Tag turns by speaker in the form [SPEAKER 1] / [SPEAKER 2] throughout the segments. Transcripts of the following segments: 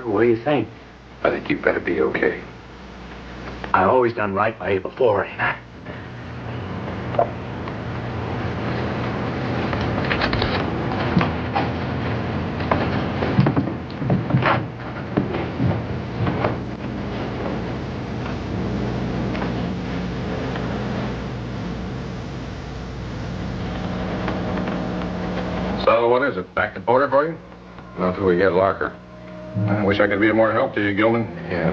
[SPEAKER 1] What do you think?
[SPEAKER 2] I think you better be okay.
[SPEAKER 1] I always done right by you before, ain't I?
[SPEAKER 3] So what is it? Back to border for you?
[SPEAKER 2] Not till we get Larker.
[SPEAKER 3] I wish I could be of more help to you, Gilman.
[SPEAKER 2] Yeah.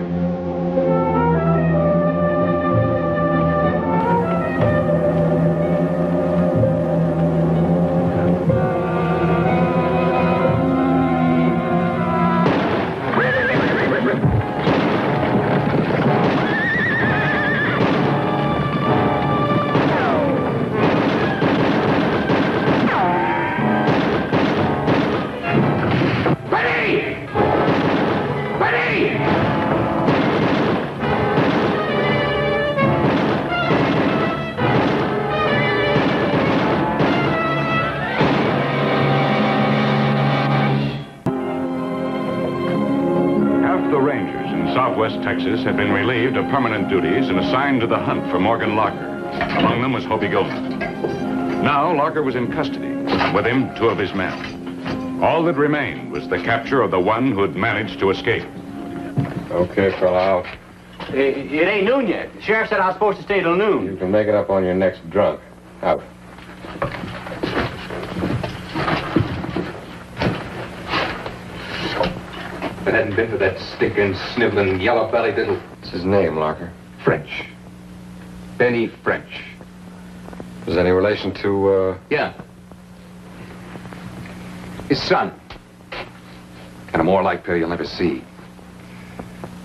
[SPEAKER 4] Southwest Texas had been relieved of permanent duties and assigned to the hunt for Morgan Larker. Among them was Hobie Gilman. Now Larker was in custody, and with him 2 of his men. All that remained was the capture of the one who had managed to escape.
[SPEAKER 2] Okay, fella, out.
[SPEAKER 1] It ain't noon yet. The sheriff said I was supposed to stay till noon.
[SPEAKER 2] You can make it up on your next drunk. Out.
[SPEAKER 5] If it hadn't been for that stinking, sniveling, yellow-bellied little...
[SPEAKER 2] What's his name, Larker?
[SPEAKER 5] French. Benny French.
[SPEAKER 2] Is there any relation to,
[SPEAKER 5] Yeah. His son. And a more like pair you'll never see.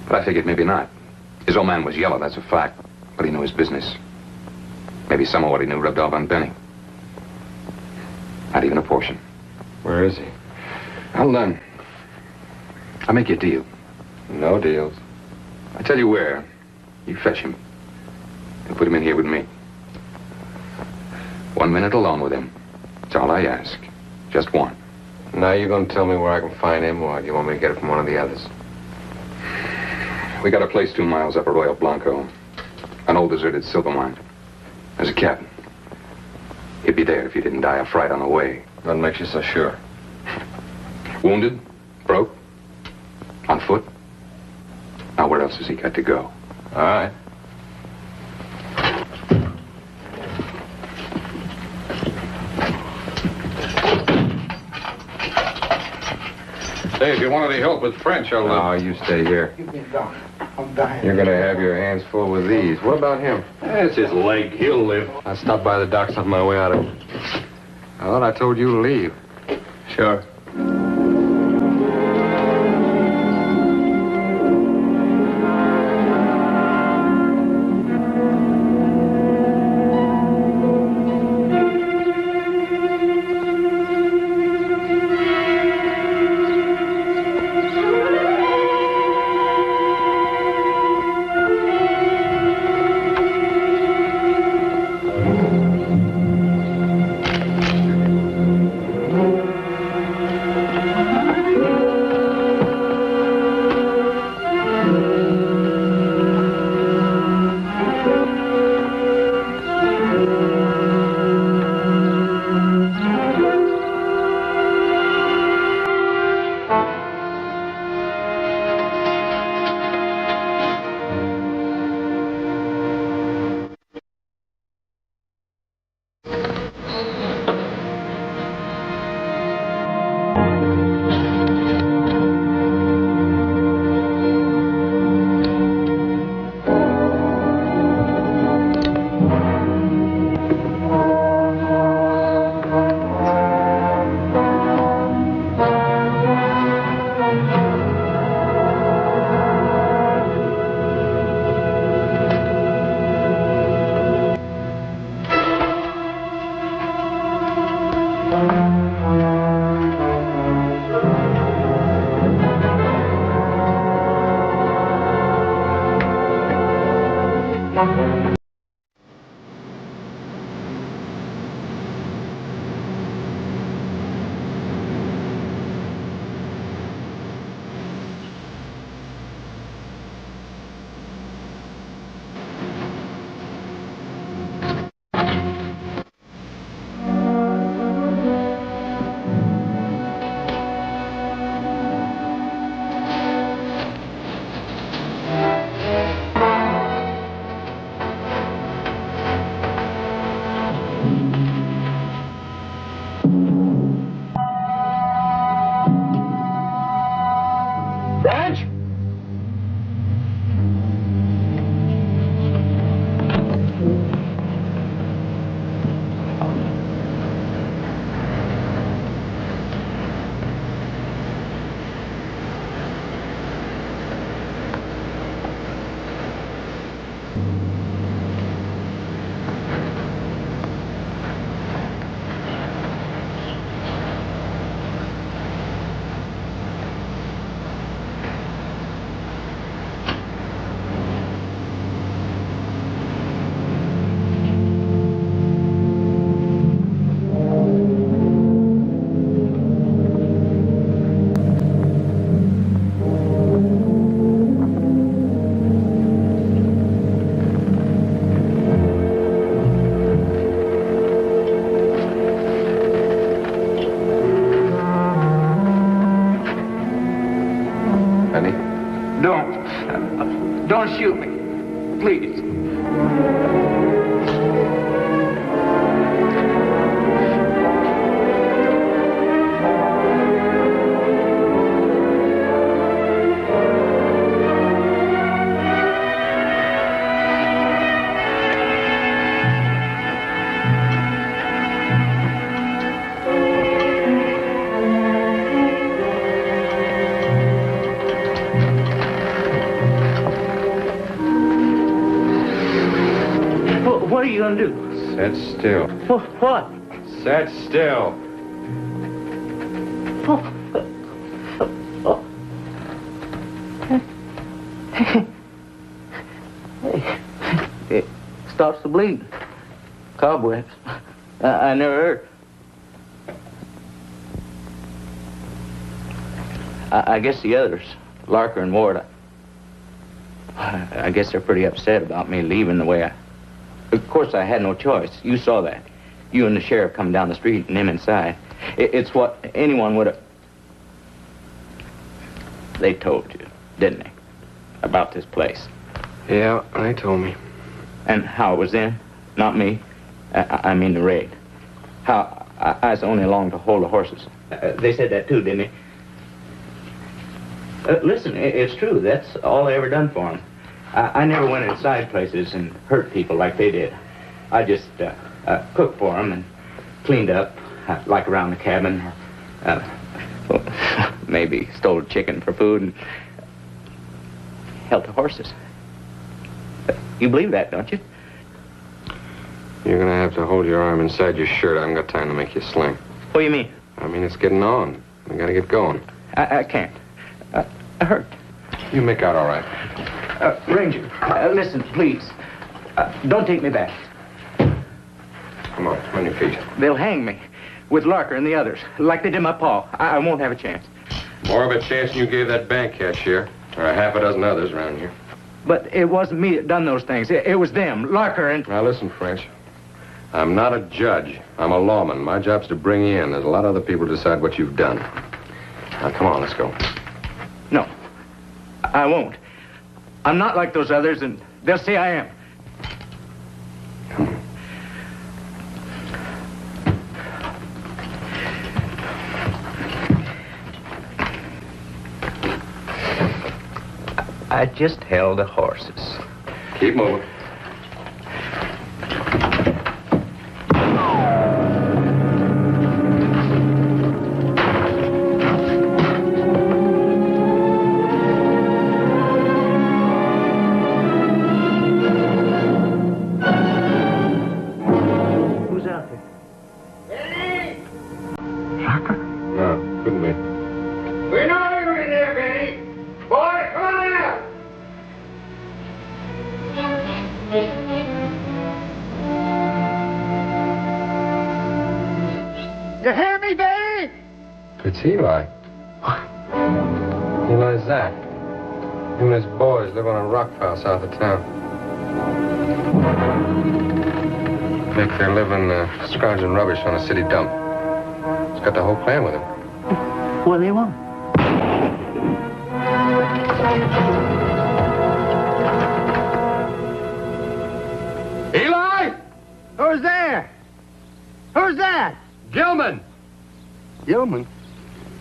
[SPEAKER 5] But I figured maybe not. His old man was yellow, that's a fact. But he knew his business. Maybe some of what he knew rubbed off on Benny. Not even a portion.
[SPEAKER 2] Where is he?
[SPEAKER 5] I'll make you a deal.
[SPEAKER 2] No deals.
[SPEAKER 5] I tell you where. You fetch him. And put him in here with me. 1 minute alone with him. That's all I ask. Just one.
[SPEAKER 2] Now you're going to tell me where I can find him, or do you want me to get it from one of the others?
[SPEAKER 5] We got a place 2 miles up Arroyo Blanco. An old deserted silver mine. There's a captain. He'd be there if you didn't die of fright on the way.
[SPEAKER 2] What makes you so sure?
[SPEAKER 5] Wounded? Broke? On foot? Now where else has he got to go?
[SPEAKER 2] All right.
[SPEAKER 3] Hey, if you want any help with French, I'll...
[SPEAKER 2] No, you stay here.
[SPEAKER 1] Give me a dollar. I'm dying.
[SPEAKER 2] You're going to have your hands full with these. What about him?
[SPEAKER 3] That's his leg. He'll live.
[SPEAKER 2] I stopped by the docks on my way out of... I thought I told you to leave.
[SPEAKER 3] Sure.
[SPEAKER 1] Don't shoot me. Please. What are you gonna do?
[SPEAKER 2] Sit still.
[SPEAKER 1] What?
[SPEAKER 2] Sit still.
[SPEAKER 1] It stops the bleeding. Cobwebs. I never heard. I guess the others, Larker and Ward, I guess they're pretty upset about me leaving the way I... Of course, I had no choice. You saw that. You and the sheriff come down the street and him inside. It's what anyone would have... They told you, didn't they? About this place.
[SPEAKER 2] Yeah, they told me.
[SPEAKER 1] And how it was them, not me. I mean the raid. How I was only along to hold the horses. They said that too, didn't they? Listen, it's true. That's all I ever done for them. I never went inside places and hurt people like they did. I just cooked for them and cleaned up, like around the cabin. Well, maybe stole chicken for food and helped the horses. You believe that, don't you?
[SPEAKER 2] You're gonna have to hold your arm inside your shirt. I haven't got time to make you sling.
[SPEAKER 1] What do you mean?
[SPEAKER 2] I mean, it's getting on. We gotta get going.
[SPEAKER 1] I can't. I hurt.
[SPEAKER 2] You make out all right.
[SPEAKER 1] Ranger, listen, please. Don't take me back.
[SPEAKER 2] Come on your feet.
[SPEAKER 1] They'll hang me with Larker and the others, like they did my pa. I won't have a chance.
[SPEAKER 2] More of a chance than you gave that bank cashier, or a half a dozen others around here.
[SPEAKER 1] But it wasn't me that done those things. It was them, Larker and...
[SPEAKER 2] Now listen, French. I'm not a judge. I'm a lawman. My job's to bring you in. There's a lot of other people to decide what you've done. Now, come on, let's go.
[SPEAKER 1] No, I won't. I'm not like those others, and they'll say I am.
[SPEAKER 2] Come on.
[SPEAKER 1] I just held the horses.
[SPEAKER 2] Keep moving.
[SPEAKER 1] Who's out there?
[SPEAKER 6] Benny!
[SPEAKER 1] Larker?
[SPEAKER 2] No, couldn't be.
[SPEAKER 6] We know you're in there, Benny! Boy, come on out!
[SPEAKER 2] It's Eli. Eli's Zach. Him and his boys live on a rock pile south of town. Make their living scrounging rubbish on a city dump. He's got the whole clan with him.
[SPEAKER 7] What do they want?
[SPEAKER 2] Eli!
[SPEAKER 7] Who's there? Who's that?
[SPEAKER 2] Gilman!
[SPEAKER 7] Gilman.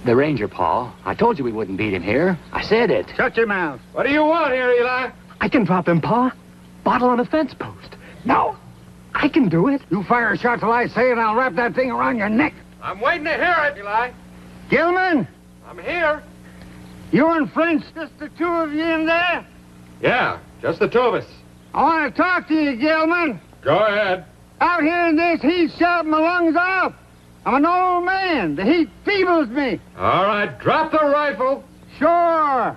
[SPEAKER 7] The ranger, Paul. I told you we wouldn't beat him here. I said it.
[SPEAKER 6] Shut your mouth.
[SPEAKER 2] What do you want here, Eli?
[SPEAKER 7] I can drop him, Pa. Bottle on a fence post. No, I can do it.
[SPEAKER 6] You fire a shot till I say it, and I'll wrap that thing around your neck.
[SPEAKER 2] I'm waiting to hear it, Eli.
[SPEAKER 6] Gilman,
[SPEAKER 2] I'm here.
[SPEAKER 6] you and French, just the two of you in there?
[SPEAKER 2] Yeah, just the two of us.
[SPEAKER 6] I want to talk to you, Gilman.
[SPEAKER 2] Go ahead.
[SPEAKER 6] Out here in this heat, shouting my lungs off. I'm an old man. The heat feebles me.
[SPEAKER 2] All right, drop the rifle.
[SPEAKER 6] Sure.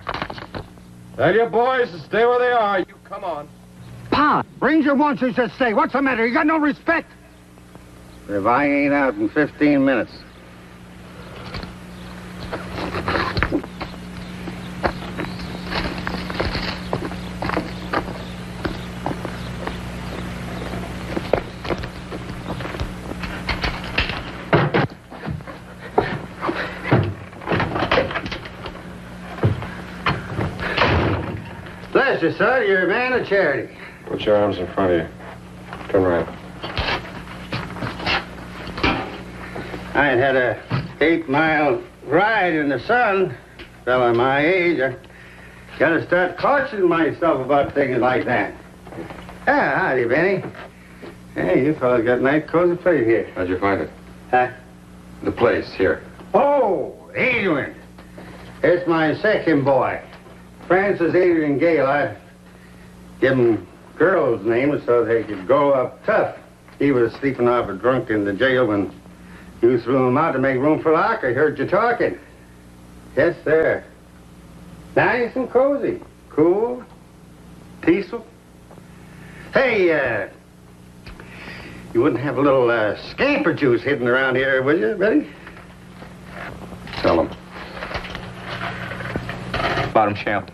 [SPEAKER 2] Tell your boys to stay where they are. You come on.
[SPEAKER 7] Pa.
[SPEAKER 6] Ranger wants you to stay. What's the matter? You got no respect? If I ain't out in 15 minutes. Bless you, son. You're a man of charity.
[SPEAKER 2] Put your arms in front of you. Turn right.
[SPEAKER 6] I ain't had a 8-mile ride in the sun. Fella my age, I gotta start cautioning myself about things like that. Ah, howdy, Benny. Hey, you fellas got a nice cozy place here.
[SPEAKER 2] How'd you find it?
[SPEAKER 6] Huh?
[SPEAKER 2] The place, here.
[SPEAKER 6] Oh, Adrian. It's my second boy. Francis Adrian Gale. I give him girls' names so they could grow up tough. He was sleeping off a drunk in the jail when you threw him out to make room for Locker. I heard you talking. Yes, sir. Nice and cozy. Cool. Peaceful. Hey, you wouldn't have a little scamper juice hidden around here, would you, Betty?
[SPEAKER 2] Tell them.
[SPEAKER 1] Bottom shelf.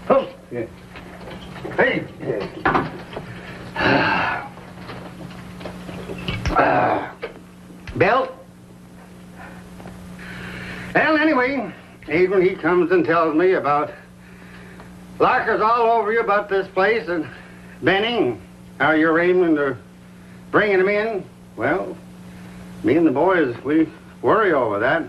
[SPEAKER 6] Oh, yeah. Hey. Belt? Well, anyway, Adrian, he comes and tells me about Larkers all over you about this place and Benny, how you're aiming to bringing him in. Well, me and the boys, we worry over that.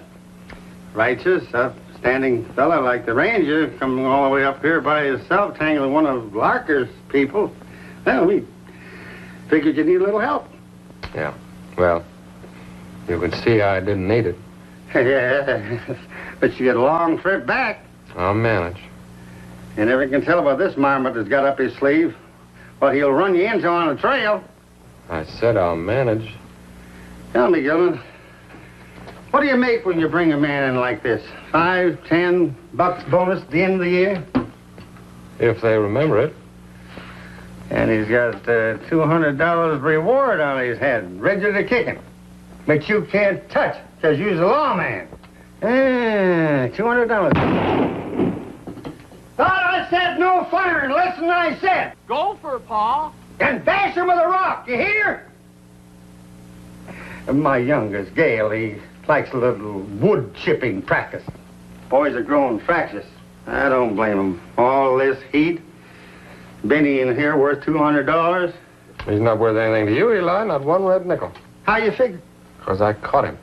[SPEAKER 6] Righteous, upstanding fella like the ranger coming all the way up here by himself, tangling one of Larker's people. Well, we figured you need a little help.
[SPEAKER 2] Yeah. Well, you can see I didn't need it.
[SPEAKER 6] Yeah, but you get a long trip back.
[SPEAKER 2] I'll manage.
[SPEAKER 6] You never can tell about this marmot that's got up his sleeve. What he'll run you into on the trail.
[SPEAKER 2] I said I'll manage.
[SPEAKER 6] Tell me, Gilman, what do you make when you bring a man in like this? $5, $10 bonus at the end of the year?
[SPEAKER 2] If they remember it.
[SPEAKER 6] And he's got $200 reward on his head, ready to kick him. But you can't touch, because you're the lawman. $200. Thought I said no firing, less than I said.
[SPEAKER 7] Go for it, Pa.
[SPEAKER 6] And bash him with a rock, you hear? My youngest, Gale, he likes a little wood chipping practice. Boys are growing fractious. I don't blame him. All this heat. Benny in here worth $200.
[SPEAKER 2] He's not worth anything to you, Eli, not one red nickel.
[SPEAKER 6] How you figure?
[SPEAKER 2] Because I caught him.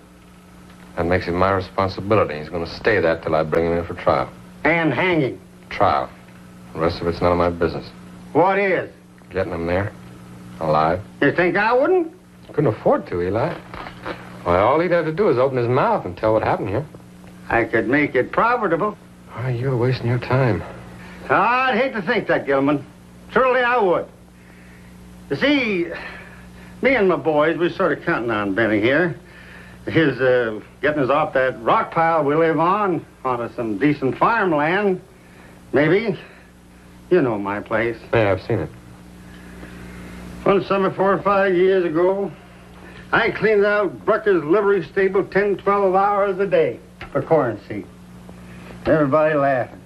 [SPEAKER 2] That makes it my responsibility. He's going to stay that till I bring him in for trial.
[SPEAKER 6] And hanging.
[SPEAKER 2] Trial. The rest of it's none of my business.
[SPEAKER 6] What is?
[SPEAKER 2] Getting him there, alive.
[SPEAKER 6] You think I wouldn't?
[SPEAKER 2] Couldn't afford to, Eli. Why, all he'd have to do is open his mouth and tell what happened here.
[SPEAKER 6] I could make it profitable.
[SPEAKER 2] Why, you're wasting your time.
[SPEAKER 6] I'd hate to think that, Gilman. Truly, I would. You see, me and my boys, we're sort of counting on Benny here. His getting us off that rock pile we live on, onto some decent farmland. Maybe. You know my place.
[SPEAKER 2] Yeah, I've seen it.
[SPEAKER 6] One summer 4 or 5 years ago, I cleaned out Brucker's livery stable 10, 12 hours a day for corn seed. Everybody laughing.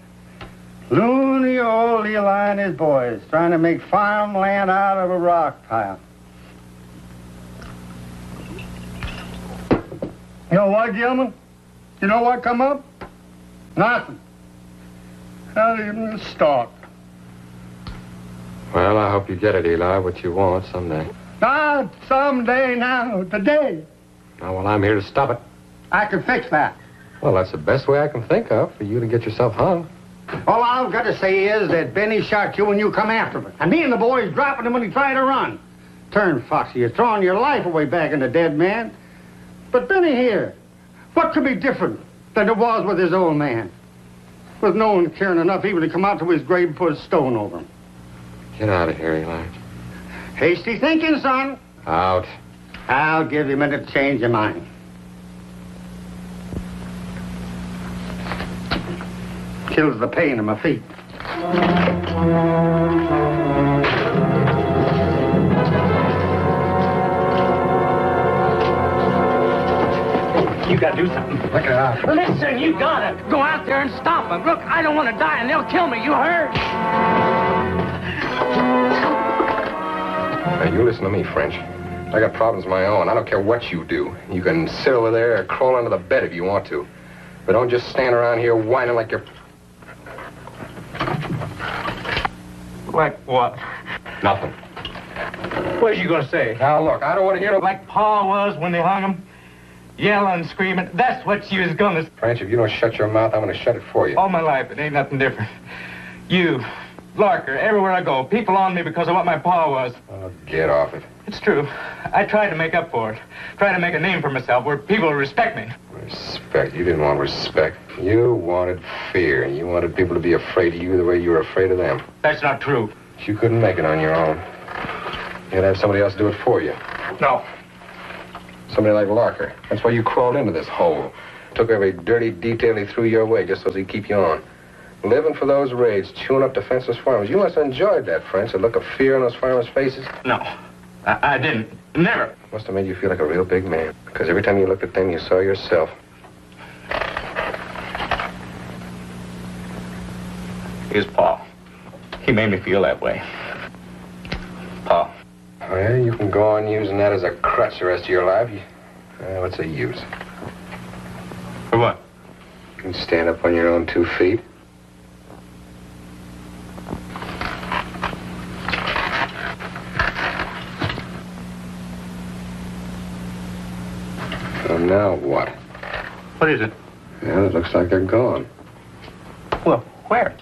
[SPEAKER 6] Loony old Eli and his boys trying to make farmland out of a rock pile. You know what, gentlemen? You know what come up? Nothing. Not even a stalk.
[SPEAKER 2] Well, I hope you get it, Eli, what you want someday.
[SPEAKER 6] Not someday now, today.
[SPEAKER 2] Oh, well, I'm here to stop it.
[SPEAKER 6] I can fix that.
[SPEAKER 2] Well, that's the best way I can think of for you to get yourself hung.
[SPEAKER 6] All I've got to say is that Benny shot you when you come after him. And me and the boys dropping him when he tried to run. Turn, Foxy, you're throwing your life away back in the dead man. But Benny here, what could be different than it was with his old man? With no one caring enough even to come out to his grave and put a stone over him.
[SPEAKER 2] Get out of here, Eli.
[SPEAKER 6] Hasty thinking, son.
[SPEAKER 2] Out.
[SPEAKER 6] I'll give you a minute to change your mind. Kills the pain in my feet.
[SPEAKER 7] You gotta do something.
[SPEAKER 2] Look it out.
[SPEAKER 7] Listen, you gotta go out there and stop them. Look, I don't want to die and they'll kill me. You heard?
[SPEAKER 2] Now, you listen to me, French. I got problems of my own. I don't care what you do. You can sit over there or crawl under the bed if you want to. But don't just stand around here whining like you're...
[SPEAKER 7] Like what?
[SPEAKER 2] Nothing.
[SPEAKER 7] What are you gonna say?
[SPEAKER 2] Now, look, I don't want to hear...
[SPEAKER 7] Like Pa was when they hung him? Yelling, screaming. That's what you was gonna...
[SPEAKER 2] French, if you don't shut your mouth, I'm going to shut it for you.
[SPEAKER 7] All my life, it ain't nothing different. You, Larker, everywhere I go, people on me because of what my pa was.
[SPEAKER 2] Oh, get off it.
[SPEAKER 7] It's true. I tried to make up for it. Tried to make a name for myself where people would respect me.
[SPEAKER 2] Respect? You didn't want respect. You wanted fear. You wanted people to be afraid of you the way you were afraid of them.
[SPEAKER 7] That's not true.
[SPEAKER 2] You couldn't make it on your own. You'd have somebody else do it for you.
[SPEAKER 7] No.
[SPEAKER 2] Somebody like Larker. That's why you crawled into this hole. Took every dirty detail he threw your way just so he'd keep you on. Living for those raids, chewing up defenseless farmers. You must have enjoyed that, French, the look of fear on those farmers' faces.
[SPEAKER 7] No. I didn't. Never.
[SPEAKER 2] Must have made you feel like a real big man. Because every time you looked at them, you saw yourself.
[SPEAKER 7] Here's Pa. He made me feel that way. Pa.
[SPEAKER 2] Oh, yeah, you can go on using that as a crutch the rest of your life. What's the use?
[SPEAKER 7] For what?
[SPEAKER 2] You can stand up on your own 2 feet. So now what?
[SPEAKER 7] What is it?
[SPEAKER 2] Yeah, it looks like they're gone.
[SPEAKER 1] Well, where?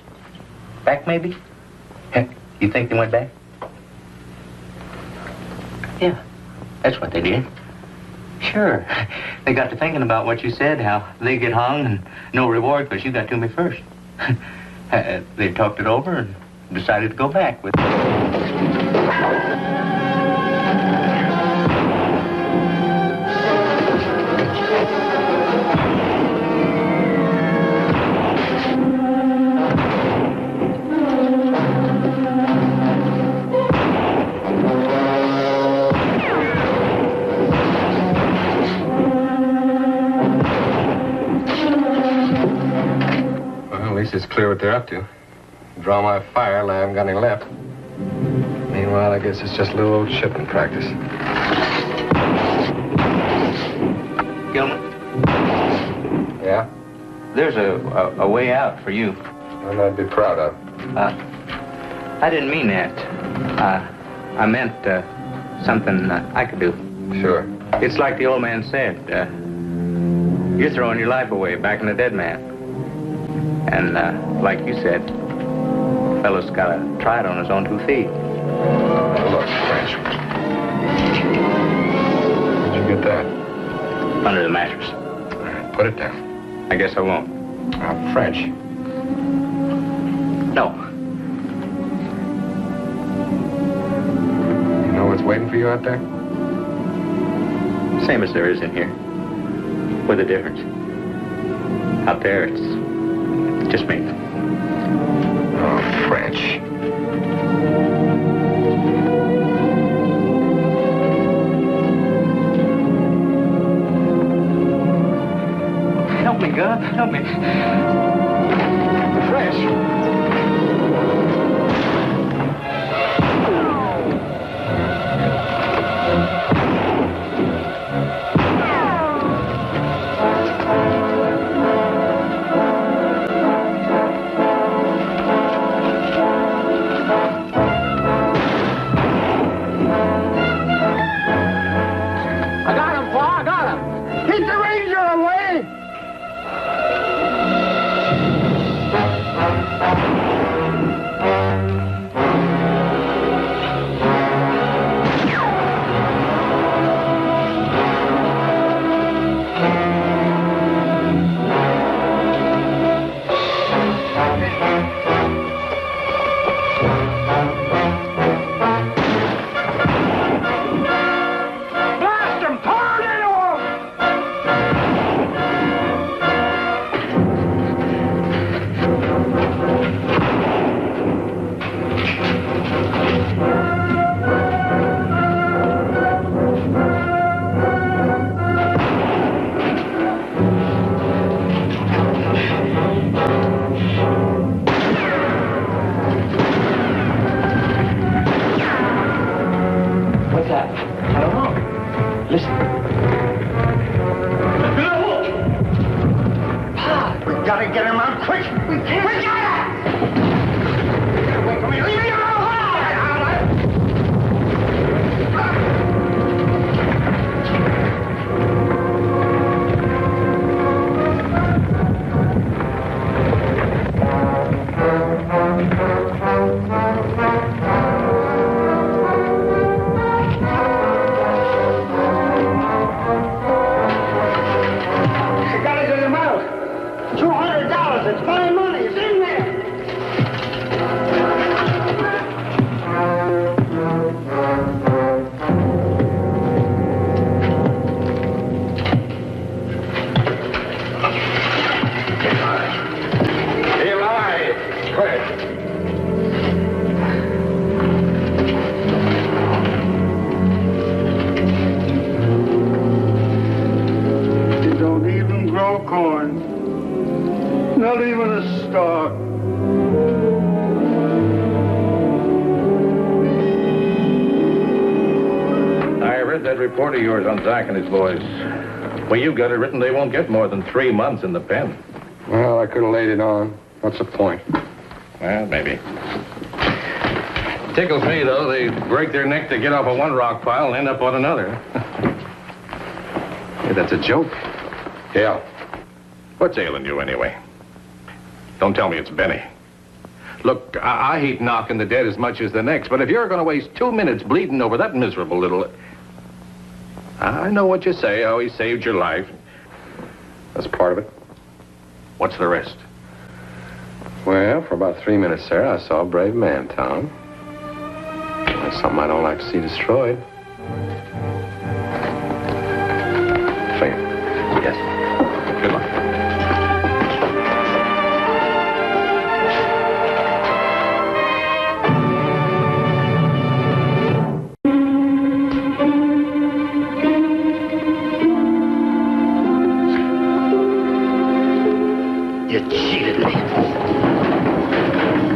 [SPEAKER 1] Back, maybe? You think they went back? Yeah, that's what they did. Sure. They got to thinking about what you said, how they get hung and no reward because you got to me first. They talked it over and decided to go back with...
[SPEAKER 2] It's clear what they're up to. Draw my fire, I haven't got any left. Meanwhile, I guess it's just a little old shipping practice.
[SPEAKER 1] Gilman,
[SPEAKER 2] Yeah?
[SPEAKER 1] there's a way out for you.
[SPEAKER 2] One I'd be proud of.
[SPEAKER 1] I didn't mean that. I meant something I could do.
[SPEAKER 2] Sure.
[SPEAKER 1] It's like the old man said. You're throwing your life away back in the dead man. And like you said, a fellow's got to try it on his own 2 feet.
[SPEAKER 2] Look, French. Where'd you get that?
[SPEAKER 1] Under the mattress.
[SPEAKER 2] Put it down.
[SPEAKER 1] I guess I won't.
[SPEAKER 2] French.
[SPEAKER 1] No.
[SPEAKER 2] You know what's waiting for you out there?
[SPEAKER 1] Same as there is in here. With a difference. Out there, it's just me.
[SPEAKER 2] Oh, French.
[SPEAKER 7] up. Help me. Fresh.
[SPEAKER 6] Not even a star.
[SPEAKER 3] I read that report of yours on Zach and his boys. Well, you got it written they won't get more than 3 months in the pen.
[SPEAKER 2] Well, I could have laid it on. What's the point?
[SPEAKER 3] Well, maybe. Tickles me, though. They break their neck to get off of one rock pile and end up on another. Hey, that's a joke.
[SPEAKER 2] Yeah.
[SPEAKER 3] What's ailing you, anyway? Don't tell me it's Benny. Look, I hate knocking the dead as much as the next, but if you're going to waste 2 minutes bleeding over that miserable little... I know what you say, how he saved your life.
[SPEAKER 2] That's part of it.
[SPEAKER 3] What's the rest?
[SPEAKER 2] Well, for about 3 minutes there, I saw a brave man, Tom. That's something I don't like to see destroyed. Finger.
[SPEAKER 3] Yes. Good luck.
[SPEAKER 7] You cheated me.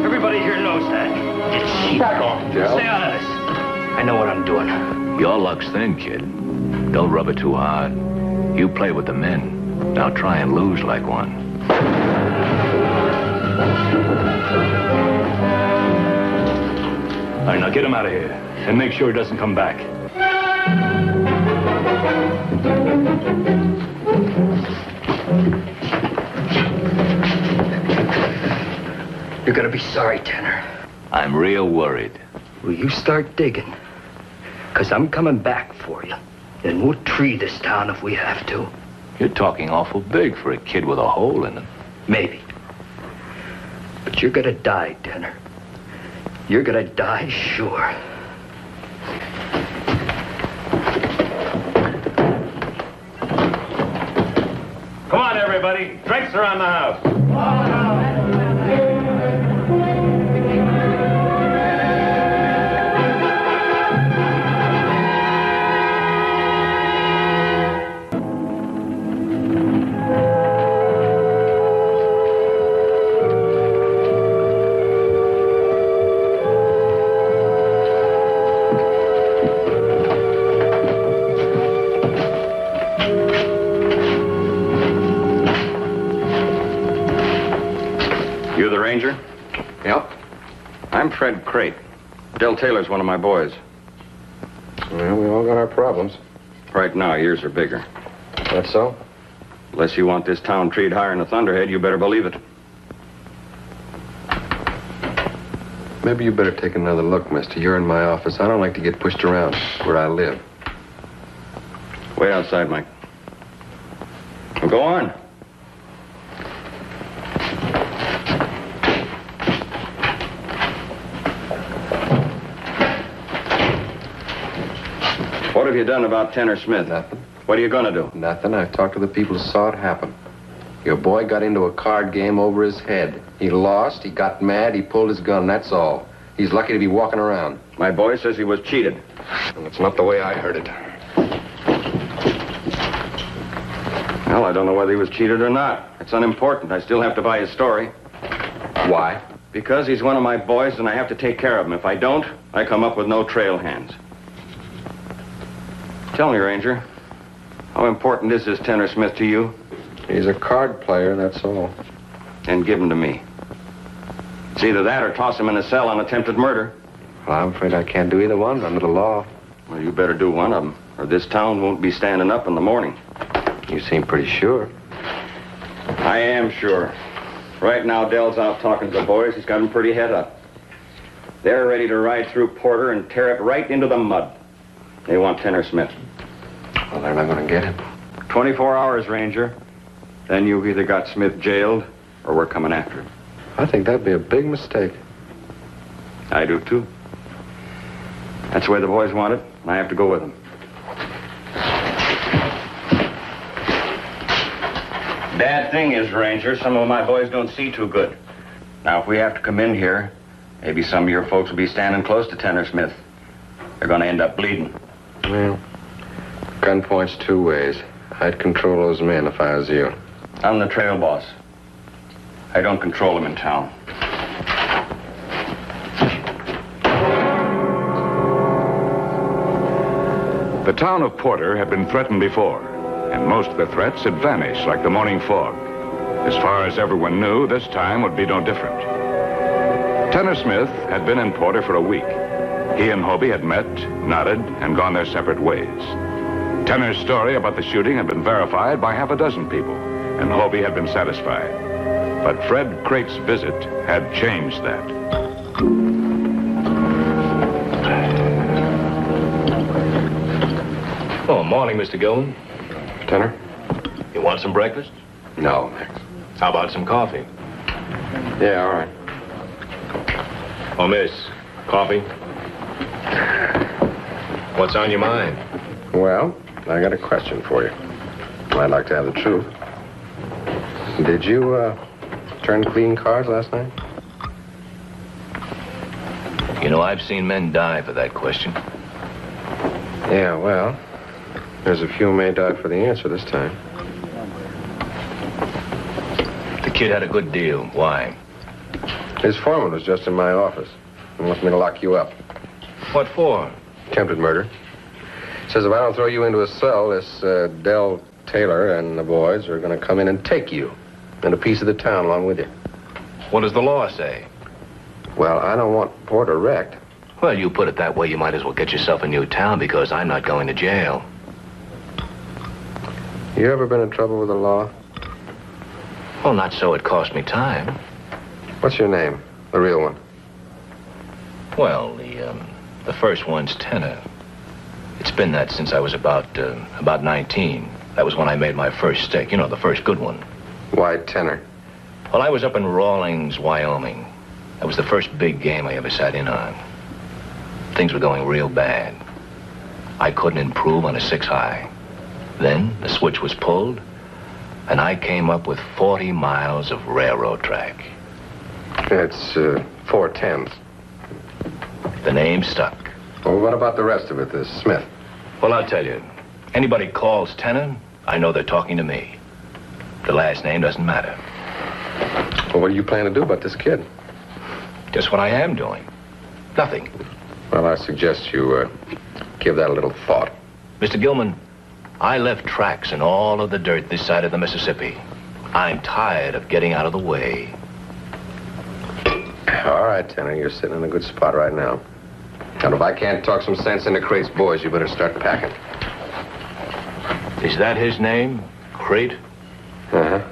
[SPEAKER 7] Everybody here knows that. You cheated.
[SPEAKER 2] Back off, Joe.
[SPEAKER 7] Stay out of this. I know what I'm doing.
[SPEAKER 8] Your luck's thin, kid. Don't rub it too hard. You play with the men. Now try and lose like one. All right, now get him out of here. And make sure he doesn't come back.
[SPEAKER 7] You're gonna be sorry, Tanner.
[SPEAKER 8] I'm real worried.
[SPEAKER 7] Will you start digging? Because I'm coming back for you. And we'll tree this town if we have to.
[SPEAKER 8] You're talking awful big for a kid with a hole in it.
[SPEAKER 7] Maybe. But you're gonna die, Tanner. You're gonna die sure.
[SPEAKER 3] Come on, everybody. Drinks around the house.
[SPEAKER 9] Fred Crate. Del Taylor's one of my boys.
[SPEAKER 2] Well, we all got our problems.
[SPEAKER 9] Right now, yours are bigger.
[SPEAKER 2] That's so?
[SPEAKER 9] Unless you want this town treed higher than a thunderhead, you better believe it.
[SPEAKER 2] Maybe you better take another look, mister. You're in my office. I don't like to get pushed around where I live.
[SPEAKER 9] Wait outside, Mike. Well, go on. What have you done about Tanner Smith?
[SPEAKER 2] Nothing.
[SPEAKER 9] What are you gonna do?
[SPEAKER 2] Nothing. I've talked to the people who saw it happen. Your boy got into a card game over his head. He lost, he got mad, he pulled his gun, that's all. He's lucky to be walking around.
[SPEAKER 9] My boy says he was cheated.
[SPEAKER 2] And it's not the way I heard it.
[SPEAKER 9] Well, I don't know whether he was cheated or not. It's unimportant. I still have to buy his story.
[SPEAKER 2] Why?
[SPEAKER 9] Because he's one of my boys and I have to take care of him. If I don't, I come up with no trail hands. Tell me, Ranger, how important is this Tanner Smith to you?
[SPEAKER 2] He's a card player, that's all.
[SPEAKER 9] And give him to me. It's either that or toss him in a cell on attempted murder.
[SPEAKER 2] Well, I'm afraid I can't do either one under the law.
[SPEAKER 9] Well, you better do one of them, or this town won't be standing up in the morning.
[SPEAKER 2] You seem pretty sure.
[SPEAKER 9] I am sure. Right now, Dell's out talking to the boys. He's got them pretty head up. They're ready to ride through Porter and tear it right into the mud. They want Tanner Smith.
[SPEAKER 2] Well, they're not going to get him.
[SPEAKER 9] 24 hours, Ranger. Then you've either got Smith jailed or we're coming after him.
[SPEAKER 2] I think that'd be a big mistake.
[SPEAKER 9] I do, too. That's the way the boys want it, and I have to go with them. Bad thing is, Ranger, some of my boys don't see too good. Now, if we have to come in here, maybe some of your folks will be standing close to Tanner Smith. They're going to end up bleeding.
[SPEAKER 2] Well, gun points two ways. I'd control those men if I was you.
[SPEAKER 9] I'm the trail boss. I don't control them in town.
[SPEAKER 4] The town of Porter had been threatened before, and most of the threats had vanished like the morning fog. As far as everyone knew, this time would be no different. Tanner Smith had been in Porter for a week. He and Hobie had met, nodded, and gone their separate ways. Tanner's story about the shooting had been verified by half a dozen people, and Hobie had been satisfied. But Fred Crate's visit had changed that.
[SPEAKER 8] Oh, morning, Mr. Gilman.
[SPEAKER 2] Tanner?
[SPEAKER 8] You want some breakfast?
[SPEAKER 2] No, Max.
[SPEAKER 8] How about some coffee?
[SPEAKER 2] Yeah, all right.
[SPEAKER 8] Oh, miss, coffee? What's on your mind?
[SPEAKER 2] Well, I got a question for you. I'd like to have the truth. Did you, turn clean cards last night?
[SPEAKER 8] You know, I've seen men die for that question.
[SPEAKER 2] Yeah, well, there's a few may die for the answer this time.
[SPEAKER 8] The kid had a good deal. Why?
[SPEAKER 2] His foreman was just in my office. He wants me to lock you up.
[SPEAKER 8] What for?
[SPEAKER 2] Attempted murder. Says if I don't throw you into a cell, this Del Taylor and the boys are going to come in and take you and a piece of the town along with you.
[SPEAKER 8] What does the law say?
[SPEAKER 2] Well, I don't want Porter wrecked.
[SPEAKER 8] Well, you put it that way, you might as well get yourself a new town because I'm not going to jail.
[SPEAKER 2] You ever been in trouble with the law?
[SPEAKER 8] Well, not so it cost me time.
[SPEAKER 2] What's your name? The real one.
[SPEAKER 8] Well, the first one's Tanner. It's been that since I was about 19. That was when I made my first stake. You know, the first good one.
[SPEAKER 2] Why Tanner?
[SPEAKER 8] Well, I was up in Rawlings, Wyoming. That was the first big game I ever sat in on. Things were going real bad. I couldn't improve on a 6-high. Then the switch was pulled, and I came up with 40 miles of railroad track.
[SPEAKER 2] It's 410s.
[SPEAKER 8] The name stuck.
[SPEAKER 2] Well, what about the rest of it, this Smith?
[SPEAKER 8] Well, I'll tell you. Anybody calls Tanner, I know they're talking to me. The last name doesn't matter.
[SPEAKER 2] Well, what do you plan to do about this kid?
[SPEAKER 8] Just what I am doing. Nothing.
[SPEAKER 2] Well, I suggest you give that a little thought.
[SPEAKER 8] Mr. Gilman, I left tracks in all of the dirt this side of the Mississippi. I'm tired of getting out of the way.
[SPEAKER 2] All right, Tanner, you're sitting in a good spot right now. And if I can't talk some sense into Crate's boys, you better start packing.
[SPEAKER 8] Is that his name? Crate?
[SPEAKER 2] Uh-huh.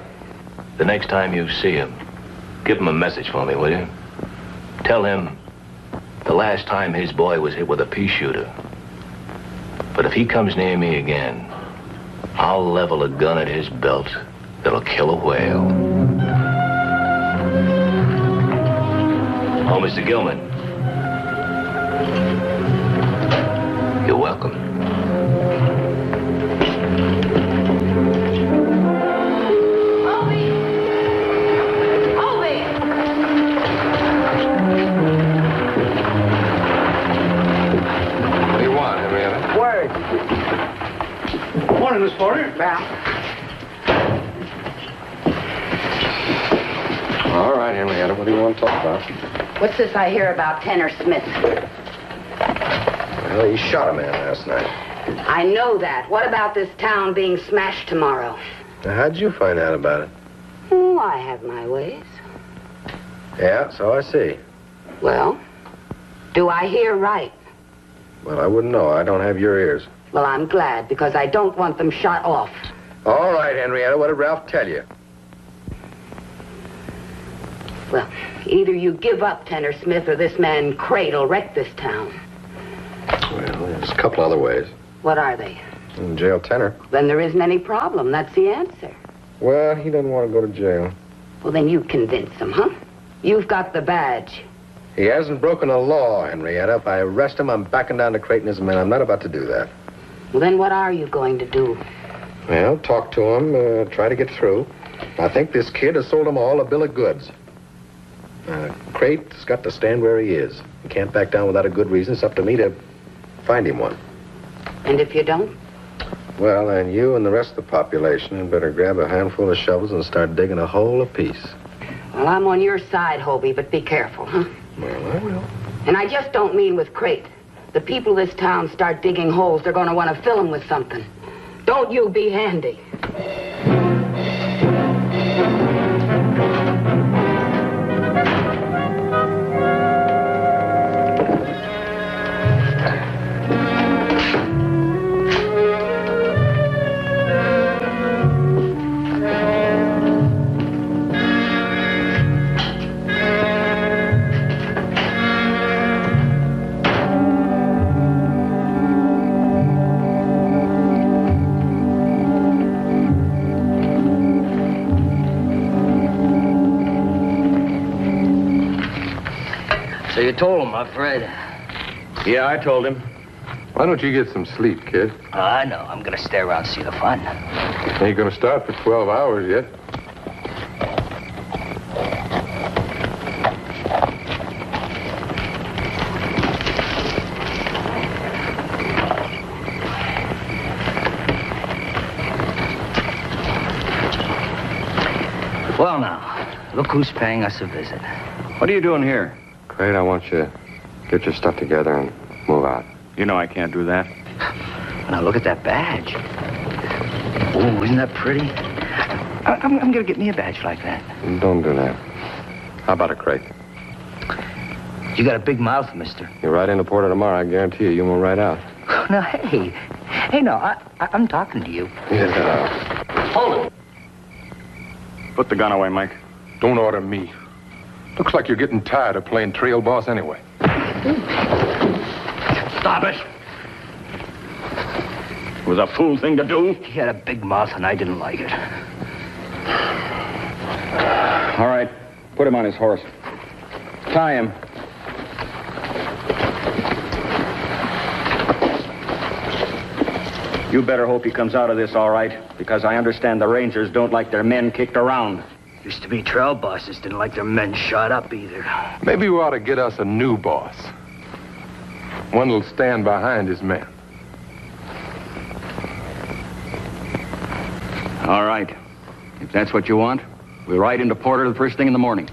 [SPEAKER 8] The next time you see him, give him a message for me, will you? Tell him the last time his boy was hit with a pea shooter. But if he comes near me again, I'll level a gun at his belt that'll kill a whale. Oh, Mr. Gilman. You're welcome.
[SPEAKER 1] Morning, Miss Porter.
[SPEAKER 2] All right, Henrietta, what do you want to talk about?
[SPEAKER 10] What's this I hear about Tanner Smith?
[SPEAKER 2] Well, he shot a man last night.
[SPEAKER 10] I know that. What about this town being smashed tomorrow?
[SPEAKER 2] Now, how'd you find out about it?
[SPEAKER 10] Oh, I have my ways.
[SPEAKER 2] Yeah, so I see.
[SPEAKER 10] Well, do I hear right?
[SPEAKER 2] Well, I wouldn't know. I don't have your ears.
[SPEAKER 10] Well, I'm glad, because I don't want them shot off.
[SPEAKER 2] All right, Henrietta, what did Ralph tell you?
[SPEAKER 10] Well, either you give up Tanner Smith or this man Crate will wreck this town.
[SPEAKER 2] Well, there's a couple other ways.
[SPEAKER 10] What are they?
[SPEAKER 2] In jail Tanner.
[SPEAKER 10] Then there isn't any problem. That's the answer.
[SPEAKER 2] Well, he doesn't want to go to jail.
[SPEAKER 10] Well, then you convince him, huh? You've got the badge.
[SPEAKER 2] He hasn't broken a law, Henrietta. If I arrest him, I'm backing down to Crate and his men. I'm not about to do that.
[SPEAKER 10] Well, then what are you going to do?
[SPEAKER 2] Well, talk to him, try to get through. I think this kid has sold them all a bill of goods. Crate's got to stand where he is. He can't back down without a good reason. It's up to me to find him one.
[SPEAKER 10] And if you don't?
[SPEAKER 2] Well, then you and the rest of the population had better grab a handful of shovels and start digging a hole apiece.
[SPEAKER 10] Well, I'm on your side, Hobie, but be careful, huh?
[SPEAKER 2] Well, I will.
[SPEAKER 10] And I just don't mean with Crate. The people of this town start digging holes, they're going to want to fill them with something. Don't you be handy.
[SPEAKER 7] So you told him, I'm afraid.
[SPEAKER 1] Yeah, I told him.
[SPEAKER 2] Why don't you get some sleep, kid?
[SPEAKER 7] Oh, I know. I'm going to stay around and see the fun.
[SPEAKER 2] Ain't gonna start for 12 hours yet.
[SPEAKER 7] Well, now, look who's paying us a visit.
[SPEAKER 9] What are you doing here?
[SPEAKER 2] Crate, I want you to get your stuff together and move out.
[SPEAKER 9] You know I can't do that.
[SPEAKER 7] Now, look at that badge. Oh, isn't that pretty? I'm going to get me a badge like that.
[SPEAKER 2] Don't do that. How about a Crate?
[SPEAKER 7] You got a big mouth, mister.
[SPEAKER 2] You ride into Porter tomorrow, I guarantee you won't ride out.
[SPEAKER 7] Now, hey. Hey, no, I'm talking to you.
[SPEAKER 2] Yeah.
[SPEAKER 9] Hold it. Put the gun away, Mike.
[SPEAKER 2] Don't order me. Looks like you're getting tired of playing trail boss anyway.
[SPEAKER 9] Stop it. It was a fool thing to do.
[SPEAKER 7] He had a big mouth, and I didn't like it.
[SPEAKER 9] All right. Put him on his horse. Tie him. You better hope he comes out of this all right, because I understand the Rangers don't like their men kicked around.
[SPEAKER 7] Used to be trail bosses didn't like their men shot up either.
[SPEAKER 2] Maybe we ought to get us a new boss. One that'll stand behind his men.
[SPEAKER 9] All right. If that's what you want, we'll ride into Porter the first thing in the morning.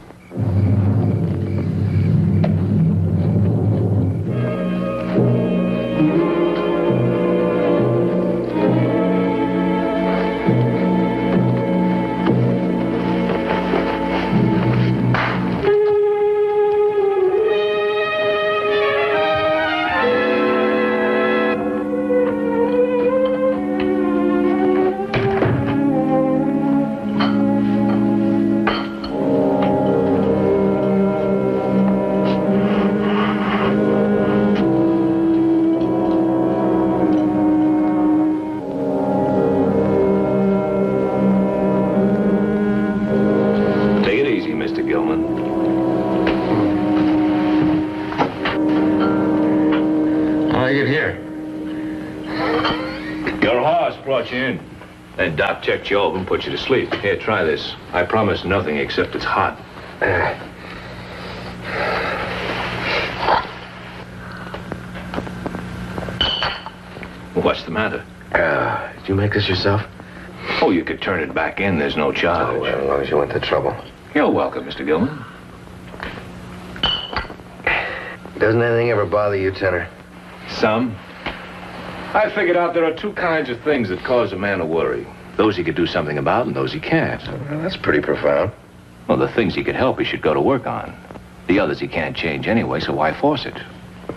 [SPEAKER 8] brought you in. Then Doc checked you over and put you to sleep. Here, try this. I promise nothing except it's hot. What's the matter?
[SPEAKER 2] Did you make this yourself?
[SPEAKER 8] Oh, you could turn it back in. There's no charge.
[SPEAKER 2] Oh, well, as long as you went to trouble.
[SPEAKER 8] You're welcome, Mr. Gilman.
[SPEAKER 2] Doesn't anything ever bother you, Tenor?
[SPEAKER 8] Some. I figured out there are two kinds of things that cause a man to worry. Those he could do something about and those he can't.
[SPEAKER 2] Well, that's pretty profound.
[SPEAKER 8] Well, the things he could help, he should go to work on. The others he can't change anyway, so why force it?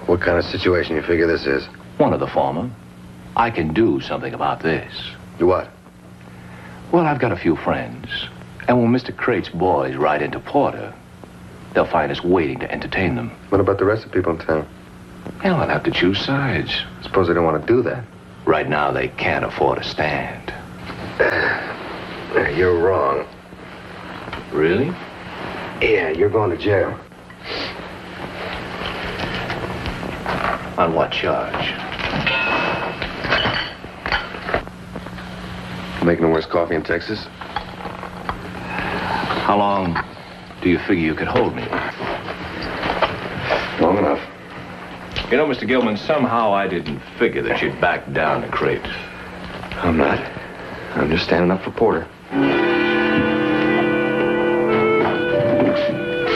[SPEAKER 2] What kind of situation you figure this is?
[SPEAKER 8] One of the former. I can do something about this.
[SPEAKER 2] Do what?
[SPEAKER 8] Well, I've got a few friends. And when Mr. Crate's boys ride into Porter, they'll find us waiting to entertain them.
[SPEAKER 2] What about the rest of the people in town?
[SPEAKER 8] Hell, I'll have to choose sides.
[SPEAKER 2] Suppose they don't want to do that.
[SPEAKER 8] Right now, they can't afford to stand.
[SPEAKER 2] You're wrong.
[SPEAKER 8] Really?
[SPEAKER 2] Yeah, you're going to jail.
[SPEAKER 8] On what charge?
[SPEAKER 2] Making the worst coffee in Texas?
[SPEAKER 8] How long do you figure you could hold me?
[SPEAKER 2] Long enough.
[SPEAKER 8] You know, Mr. Gilman, somehow I didn't figure that you'd back down to Crate.
[SPEAKER 2] I'm not. I'm just standing up for Porter.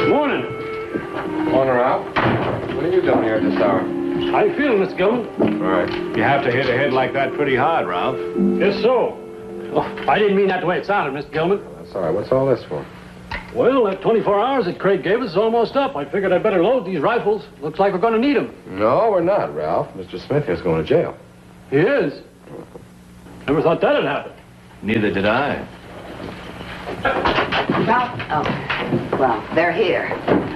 [SPEAKER 11] Morning.
[SPEAKER 2] Morning, Ralph. What are you doing here at this hour?
[SPEAKER 11] How you feeling, Mr. Gilman?
[SPEAKER 2] All right.
[SPEAKER 8] You have to hit a head like that pretty hard, Ralph.
[SPEAKER 11] Yes, so. Oh, I didn't mean that the way it sounded, Mr. Gilman.
[SPEAKER 2] That's all right. What's all this for?
[SPEAKER 11] Well, that 24 hours that Craig gave us is almost up. I figured I'd better load these rifles. Looks like we're going to need them.
[SPEAKER 2] No, we're not, Ralph. Mr. Smith here's going to jail.
[SPEAKER 11] He is. Never thought that'd happen.
[SPEAKER 8] Neither did I.
[SPEAKER 10] Ralph? Oh, well, they're here.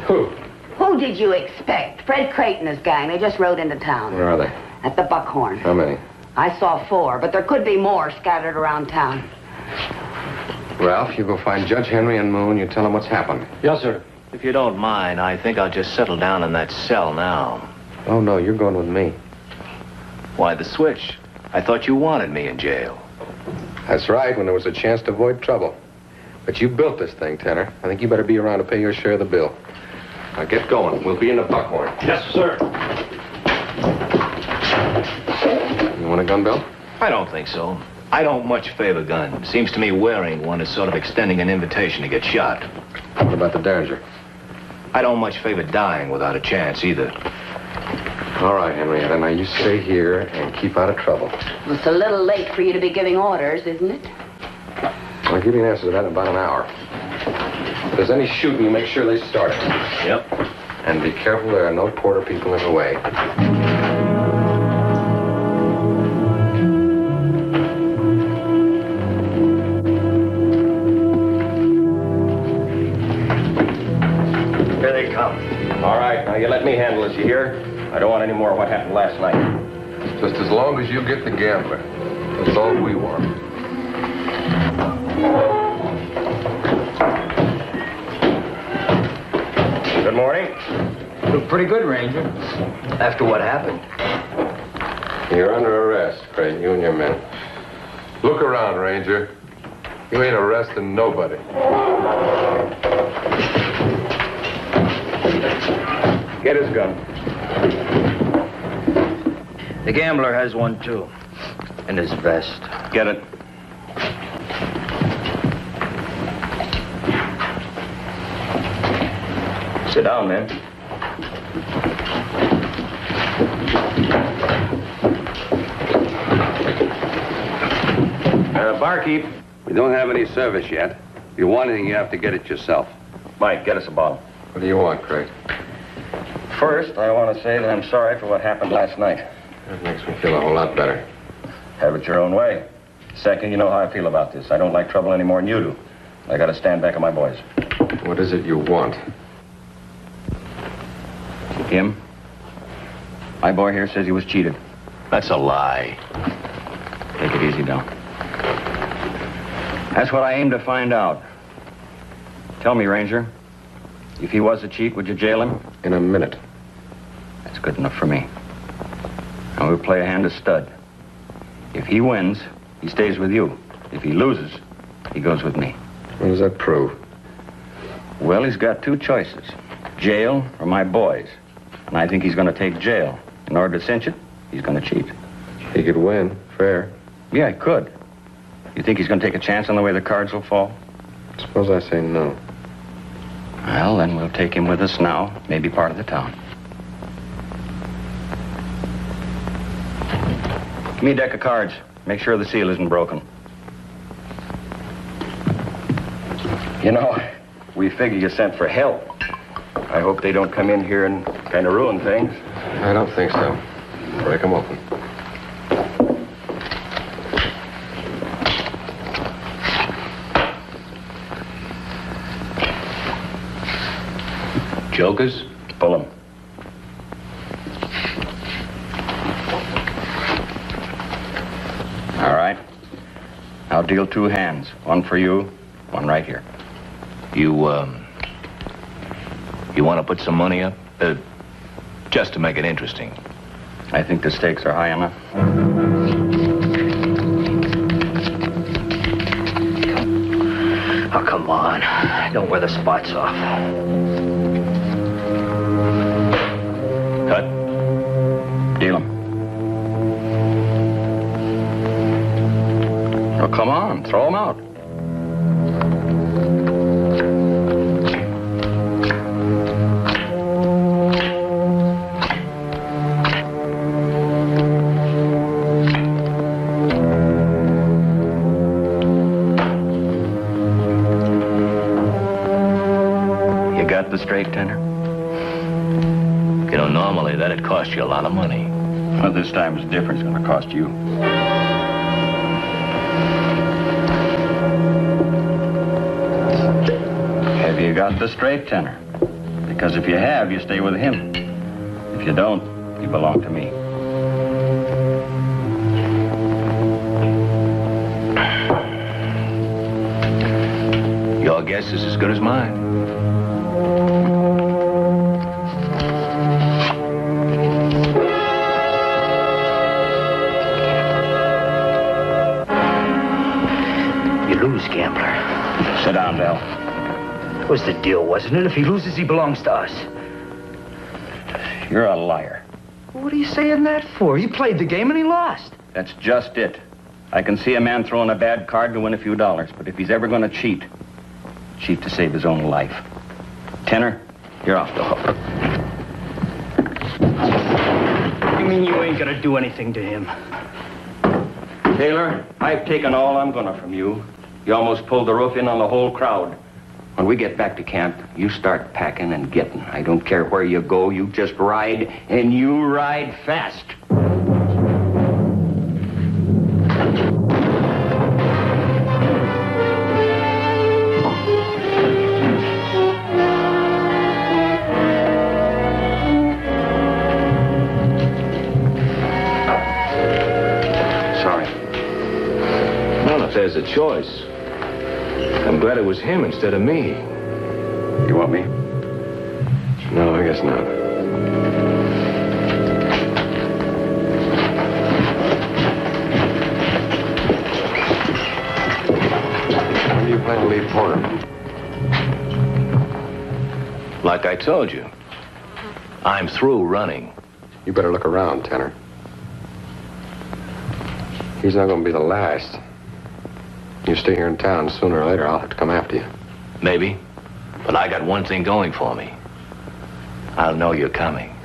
[SPEAKER 2] Who?
[SPEAKER 10] Who did you expect? Fred Crate and his gang. They just rode into town.
[SPEAKER 2] Where are they?
[SPEAKER 10] At the Buckhorn.
[SPEAKER 2] How many?
[SPEAKER 10] I saw 4, but there could be more scattered around town.
[SPEAKER 2] Ralph, you go find Judge Henry and Moon. You tell them what's happened.
[SPEAKER 11] Yes, sir.
[SPEAKER 8] If you don't mind, I think I'll just settle down in that cell now.
[SPEAKER 2] Oh, no, you're going with me.
[SPEAKER 8] Why the switch? I thought you wanted me in jail.
[SPEAKER 2] That's right, when there was a chance to avoid trouble. But you built this thing, Tenor. I think you better be around to pay your share of the bill. Now get going. We'll be in the Buckhorn.
[SPEAKER 11] Yes, sir.
[SPEAKER 2] You want a gun, Bill?
[SPEAKER 8] I don't think so. I don't much favor guns. Seems to me wearing one is sort of extending an invitation to get shot.
[SPEAKER 2] What about the Derringer?
[SPEAKER 8] I don't much favor dying without a chance either.
[SPEAKER 2] All right, Henrietta. Now you stay here and keep out of trouble.
[SPEAKER 10] Well, it's a little late for you to be giving orders, isn't it?
[SPEAKER 2] I'll give you an answer to that in about an hour. If there's any shooting, you make sure they start it.
[SPEAKER 8] Yep.
[SPEAKER 2] And be careful there are no Porter people in the way.
[SPEAKER 9] Here they come. All right, now you let me handle this, you hear? I don't want any more of what happened last night.
[SPEAKER 2] Just as long as you get the gambler. That's all we want.
[SPEAKER 9] Good morning.
[SPEAKER 7] Look pretty good, Ranger. After what happened.
[SPEAKER 2] You're under arrest, Craig, you and your men. Look around, Ranger. You ain't arresting nobody.
[SPEAKER 9] Get his gun.
[SPEAKER 7] The gambler has one, too. In his vest.
[SPEAKER 9] Get it. Sit down, man. Barkeep.
[SPEAKER 12] We don't have any service yet. If you want anything, you have to get it yourself.
[SPEAKER 9] Mike, get us a bottle.
[SPEAKER 2] What do you want, Craig?
[SPEAKER 9] First, I want to say that I'm sorry for what happened last night.
[SPEAKER 2] That makes me feel a whole lot better.
[SPEAKER 9] Have it your own way. Second, you know how I feel about this. I don't like trouble any more than you do. I got to stand back on my boys.
[SPEAKER 2] What is it you want?
[SPEAKER 9] Him? My boy here says he was cheated.
[SPEAKER 8] That's a lie.
[SPEAKER 9] Take it easy, Del. That's what I aim to find out. Tell me, Ranger, if he was a cheat, would you jail him?
[SPEAKER 2] In a minute.
[SPEAKER 9] That's good enough for me. Now we'll play a hand of stud. If he wins, he stays with you. If he loses, he goes with me.
[SPEAKER 2] What does that prove?
[SPEAKER 9] Well, he's got two choices. Jail or my boys. And I think he's going to take jail. In order to cinch it, he's going to cheat.
[SPEAKER 2] He could win. Fair.
[SPEAKER 9] Yeah, he could. You think he's going to take a chance on the way the cards will fall?
[SPEAKER 2] Suppose I say no.
[SPEAKER 9] Well, then we'll take him with us now. Maybe part of the town. Give me a deck of cards. Make sure the seal isn't broken. You know, we figure you sent for help. I hope they don't come in here and kind of ruin things.
[SPEAKER 2] I don't think so. Break them open.
[SPEAKER 9] Jokers? Pull them. All right. I'll deal two hands. One for you, one right here.
[SPEAKER 8] You want to put some money up? Just to make it interesting.
[SPEAKER 9] I think the stakes are high enough.
[SPEAKER 7] Oh, come on. Don't wear the spots off.
[SPEAKER 9] Cut. Deal him. Oh, come on. Throw him out. The straight tenor?
[SPEAKER 8] You know, normally that'd cost you a lot of money.
[SPEAKER 9] Well, this time it's different. It's going to cost you. Have you got the straight tenor? Because if you have, you stay with him. If you don't, you belong to me.
[SPEAKER 8] Your guess is as good as mine.
[SPEAKER 7] Gambler.
[SPEAKER 9] Sit down, Del.
[SPEAKER 7] That was the deal, wasn't it? If he loses, he belongs to us.
[SPEAKER 9] You're a liar.
[SPEAKER 7] What are you saying that for? He played the game and he lost.
[SPEAKER 9] That's just it. I can see a man throwing a bad card to win a few dollars, but if he's ever going to cheat to save his own life. Tenor, you're off the hook.
[SPEAKER 7] You mean you ain't gonna do anything to him?
[SPEAKER 9] Taylor, I've taken all I'm gonna from you. You almost pulled the roof in on the whole crowd. When we get back to camp, you start packing and getting. I don't care where you go, you just ride, and you ride fast.
[SPEAKER 8] If there's a choice, I'm glad it was him instead of me.
[SPEAKER 9] You want me?
[SPEAKER 2] No, I guess not. When do you plan to leave Porter?
[SPEAKER 8] Like I told you, I'm through running.
[SPEAKER 2] You better look around, Tanner. He's not going to be the last. You stay here in town, sooner or later I'll have to come after you.
[SPEAKER 8] Maybe. But I got one thing going for me. I'll know you're coming.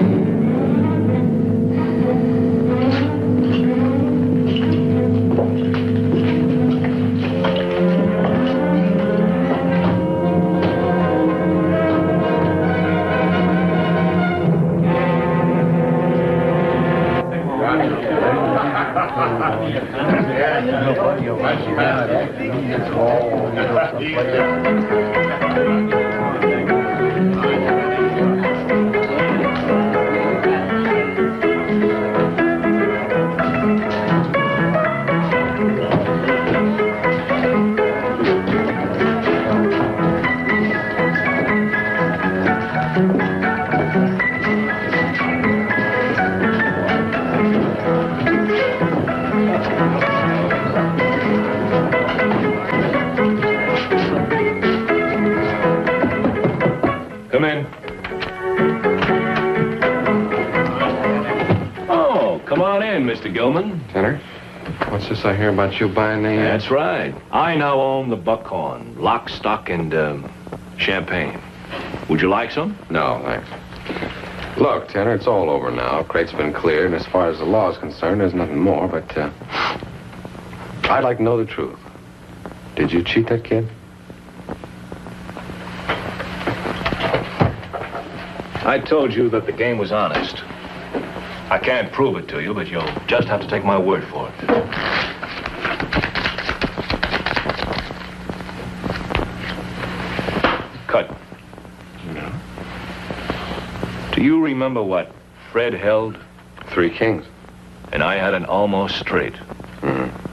[SPEAKER 8] Come on in, Mr. Gilman.
[SPEAKER 2] Tenor, what's this I hear about you buying the...
[SPEAKER 8] That's right. I now own the Buckhorn, lock, stock, and champagne. Would you like some?
[SPEAKER 2] No, thanks. Look, Tenor, it's all over now. Crate's been cleared, and as far as the law is concerned, there's nothing more, but I'd like to know the truth. Did you cheat that kid?
[SPEAKER 8] I told you that the game was honest. I can't prove it to you, but you'll just have to take my word for it. Cut.
[SPEAKER 2] No.
[SPEAKER 8] Do you remember what Fred held?
[SPEAKER 2] 3 kings.
[SPEAKER 8] And I had an almost straight.
[SPEAKER 2] Mm-hmm.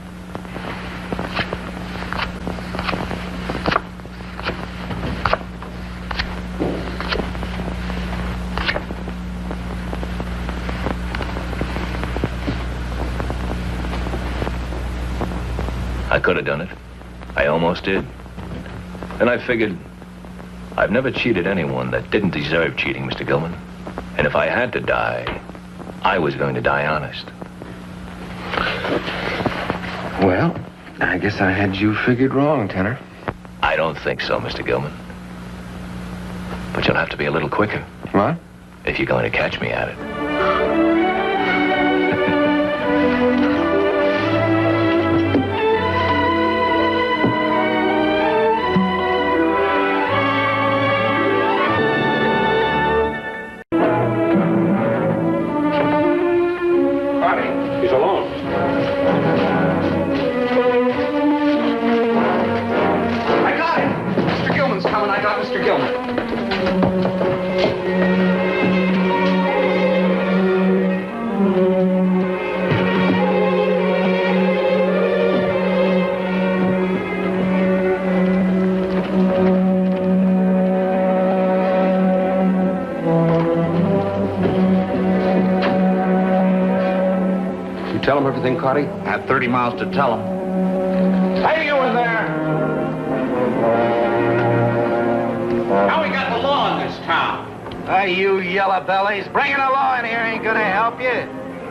[SPEAKER 8] I could have done it. I almost did. And I figured I've never cheated anyone that didn't deserve cheating, Mr. Gilman. And if I had to die, I was going to die honest.
[SPEAKER 2] Well, I guess I had you figured wrong, Tenor.
[SPEAKER 8] I don't think so, Mr. Gilman. But you'll have to be a little quicker.
[SPEAKER 2] What?
[SPEAKER 8] If you're going to catch me at it.
[SPEAKER 11] He's alone.
[SPEAKER 5] I got him! Mr. Gilman's coming. I got Mr. Gilman.
[SPEAKER 2] Tell him everything, Cotty?
[SPEAKER 7] I had 30 miles to tell him.
[SPEAKER 5] Hey, you in there!
[SPEAKER 6] How we got the law in this town?
[SPEAKER 7] You yellow bellies, bringing the law in here ain't gonna help you.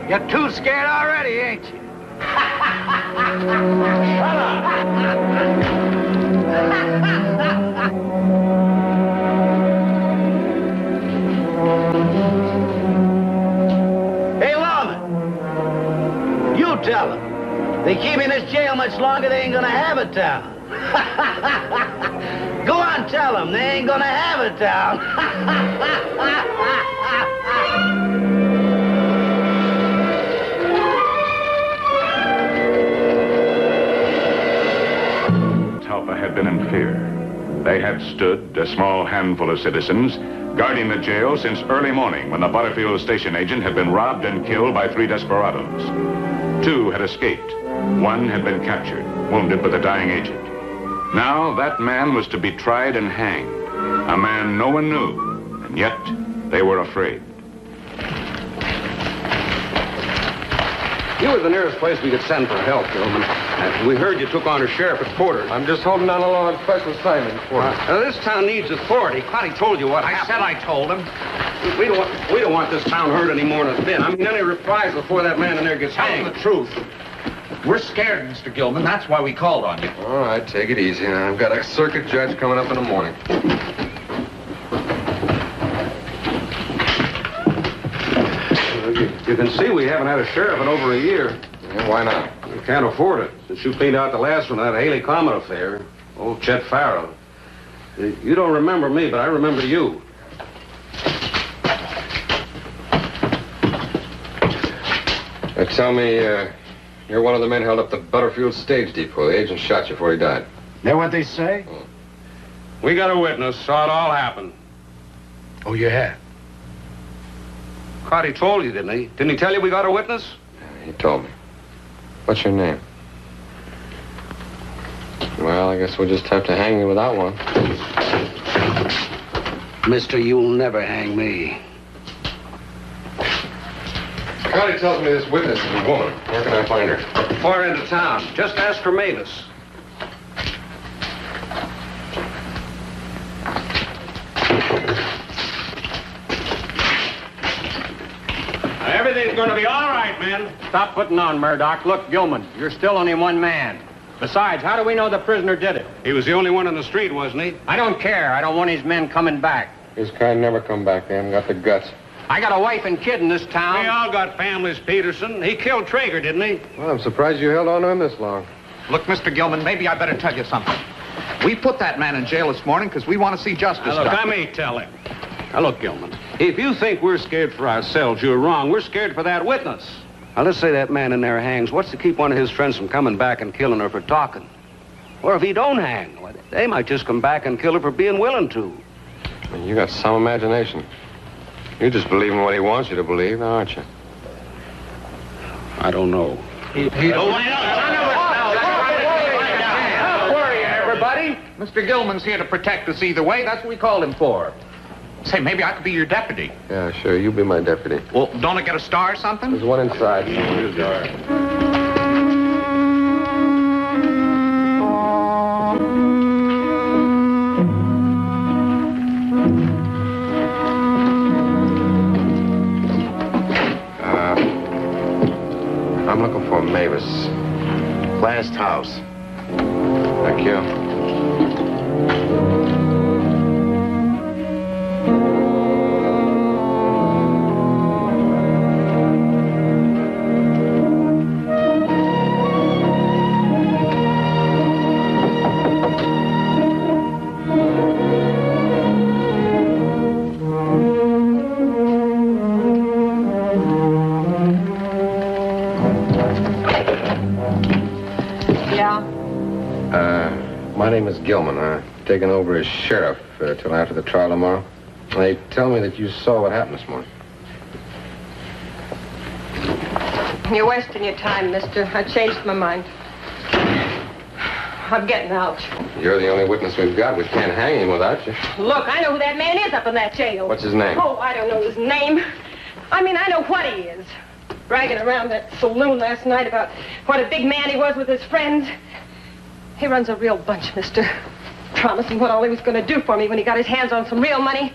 [SPEAKER 7] You're too scared already, ain't you?
[SPEAKER 6] Shut up!
[SPEAKER 7] Hey, lawman, you tell them. They keep me in this jail much longer, they ain't gonna have a town. Go on, tell them. They ain't gonna have a town.
[SPEAKER 4] Talpa had been in fear. They had stood, a small handful of citizens, guarding the jail since early morning when the Butterfield station agent had been robbed and killed by 3 desperados. 2 had escaped. 1 had been captured, wounded by the dying agent. Now that man was to be tried and hanged. A man no one knew, and yet they were afraid.
[SPEAKER 12] You were the nearest place we could send for help, Gilman. We heard you took on a sheriff at Porter.
[SPEAKER 2] I'm just holding down a law and special assignment for him.
[SPEAKER 12] This town needs authority. Connie told you what happened.
[SPEAKER 6] I said I told him.
[SPEAKER 12] We don't want this town hurt any more than it's been. I mean, any reprisal before that man in there gets
[SPEAKER 6] Tell him
[SPEAKER 12] hanged.
[SPEAKER 6] the truth. We're scared, Mr. Gilman. That's why we called on you.
[SPEAKER 2] All right, take it easy. I've got a circuit judge coming up in the morning.
[SPEAKER 12] You can see we haven't had a sheriff in over a year.
[SPEAKER 2] Yeah, why not?
[SPEAKER 12] We can't afford it. Since you cleaned out the last one, that Haley Comet affair, old Chet Farrell. You don't remember me, but I remember you.
[SPEAKER 2] Tell me, you're one of the men held up the Butterfield stage depot. The agent shot you before he died.
[SPEAKER 6] That what they say?
[SPEAKER 12] We got a witness, saw it all happen.
[SPEAKER 6] Oh, you have?
[SPEAKER 12] Cotty told you, didn't he? Didn't he tell you we got a witness?
[SPEAKER 2] He told me. What's your name? Well, I guess we'll just have to hang you without one.
[SPEAKER 7] Mister, you'll never hang me.
[SPEAKER 2] Connie tells me this witness is a woman. Where can I find her?
[SPEAKER 12] Far end of town. Just ask for Mavis. Everything's going to be all right, men.
[SPEAKER 13] Stop putting on, Murdoch. Look, Gilman, you're still only one man. Besides, how do we know the prisoner did it?
[SPEAKER 12] He was the only one on the street, wasn't he?
[SPEAKER 13] I don't care. I don't want his men coming back.
[SPEAKER 2] His kind never come back. They haven't got the guts.
[SPEAKER 13] I got a wife and kid in this town.
[SPEAKER 12] We all got families, Peterson. He killed Traeger, didn't he?
[SPEAKER 2] Well, I'm surprised you held on to him this long.
[SPEAKER 14] Look, Mr. Gilman, maybe I better tell you something. We put that man in jail this morning because we want to see justice
[SPEAKER 12] Now, look,
[SPEAKER 14] done.
[SPEAKER 12] I may tell him. Now, look, Gilman, if you think we're scared for ourselves, you're wrong. We're scared for that witness.
[SPEAKER 15] Now, let's say that man in there hangs. What's to keep one of his friends from coming back and killing her for talking? Or if he don't hang, well, they might just come back and kill her for being willing to.
[SPEAKER 2] You got some imagination. You're just believing what he wants you to believe, aren't you?
[SPEAKER 12] I don't know.
[SPEAKER 14] Don't worry, everybody. Mr. Gilman's here to protect us either way. That's what we called him for. Say, maybe I could be your deputy.
[SPEAKER 2] Yeah, sure. You be my deputy.
[SPEAKER 14] Well, don't I get a star or something?
[SPEAKER 2] There's one inside. I'm looking for Mavis.
[SPEAKER 16] Last house.
[SPEAKER 2] Thank you. My name is Gilman. I'm taking over as sheriff till after the trial tomorrow. They tell me that you saw what happened this morning.
[SPEAKER 17] You're wasting your time, mister. I changed my mind. I'm getting out.
[SPEAKER 2] You're the only witness we've got. We can't hang him without you.
[SPEAKER 17] Look, I know who that man is up in that jail.
[SPEAKER 2] What's his name?
[SPEAKER 17] Oh, I don't know his name. I mean, I know what he is. Bragging around that saloon last night about what a big man he was with his friends. He runs a real bunch, mister. Promising what all he was going to do for me when he got his hands on some real money.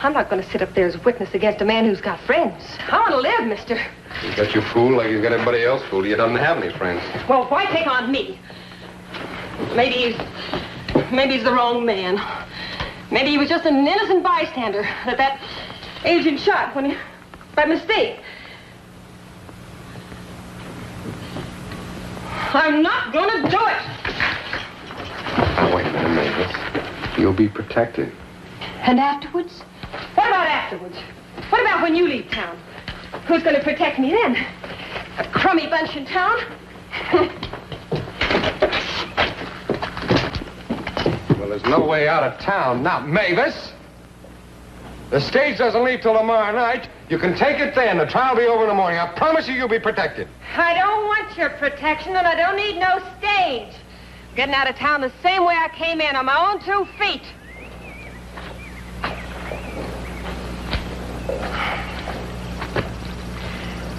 [SPEAKER 17] I'm not going to sit up there as a witness against a man who's got friends. I want to live, mister.
[SPEAKER 2] He's got you fooled like he's got everybody else fooled. He doesn't have any friends.
[SPEAKER 17] Well, why take on me? Maybe he's the wrong man. Maybe he was just an innocent bystander that agent shot by mistake. I'm not going to do it.
[SPEAKER 2] Now, wait a minute, Mavis. You'll be protected.
[SPEAKER 17] And afterwards? What about afterwards? What about when you leave town? Who's going to protect me then? A crummy bunch in town?
[SPEAKER 2] Well, there's no way out of town now. Mavis! The stage doesn't leave till tomorrow night. You can take it then. The trial will be over in the morning. I promise you'll be protected.
[SPEAKER 17] I don't want your protection, and I don't need no stage. I'm getting out of town the same way I came in, on my own 2 feet.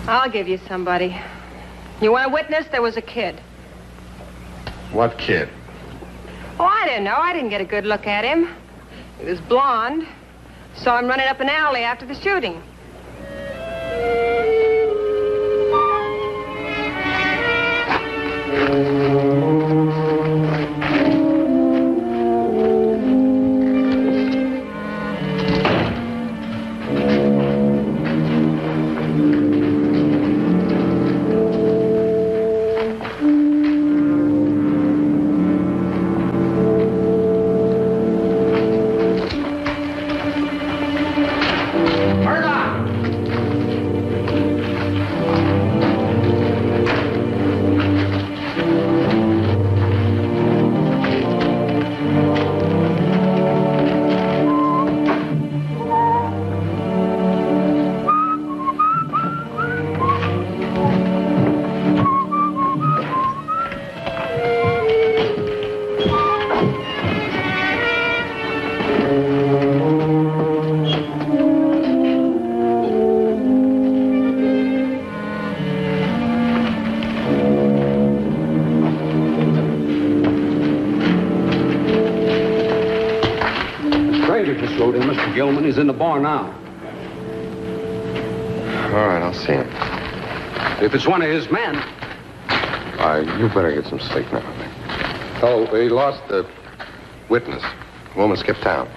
[SPEAKER 17] I'll give you somebody. You want a witness? There was a kid.
[SPEAKER 2] What kid?
[SPEAKER 17] Oh, I don't know. I didn't get a good look at him. He was blonde. Saw him running up an alley after the shooting.
[SPEAKER 15] Stranger just rode in, Mr. Gilman. He's in the bar now.
[SPEAKER 2] All right, I'll see him.
[SPEAKER 15] If it's one of his men.
[SPEAKER 2] You better get some sleep now. Oh, we lost the witness. The woman skipped town.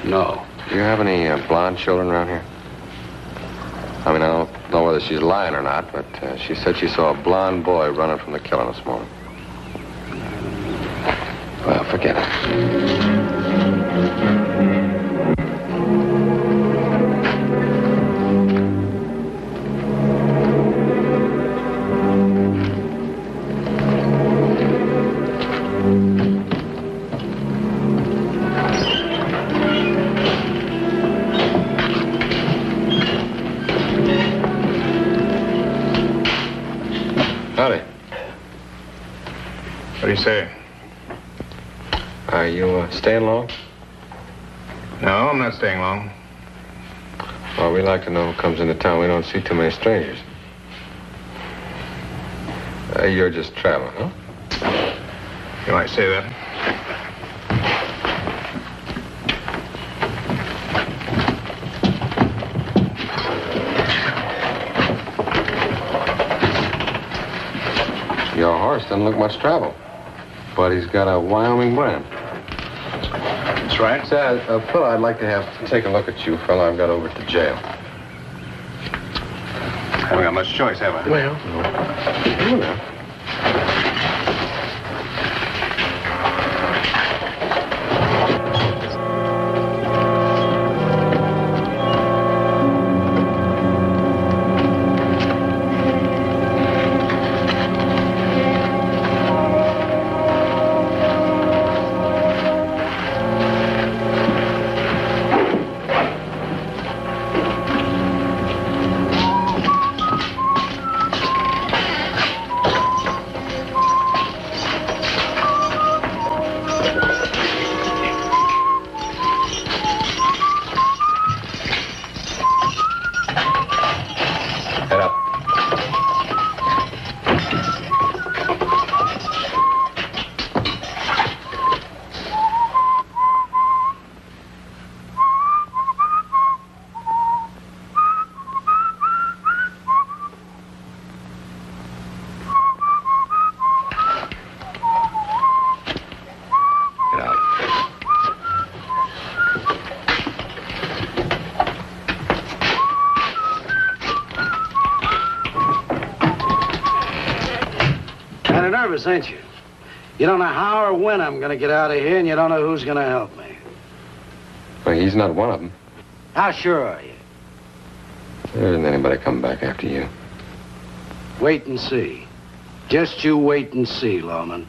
[SPEAKER 15] No.
[SPEAKER 2] Do you have any blonde children around here? I mean, I don't know whether she's lying or not, but she said she saw a blonde boy running from the killing this morning. Well, forget it. Howdy.
[SPEAKER 3] What do you say?
[SPEAKER 2] Are you staying long?
[SPEAKER 3] No, I'm not staying long.
[SPEAKER 2] Well, we like to know who comes into town. We don't see too many strangers. You're just traveling, huh?
[SPEAKER 3] You might say that.
[SPEAKER 2] Your horse doesn't look much travel, but he's got a Wyoming brand.
[SPEAKER 3] That's right.
[SPEAKER 2] Say, fella, I'd like to take a look at you, fella. I've got over to jail.
[SPEAKER 3] Haven't got much choice, have I?
[SPEAKER 2] Well, no.
[SPEAKER 15] Nervous, ain't you? You don't know how or when I'm going to get out of here, and you don't know who's going to help me.
[SPEAKER 2] Well, he's not one of them.
[SPEAKER 15] How sure are you?
[SPEAKER 2] There isn't anybody coming back after you.
[SPEAKER 15] Wait and see. Just you wait and see, Loman.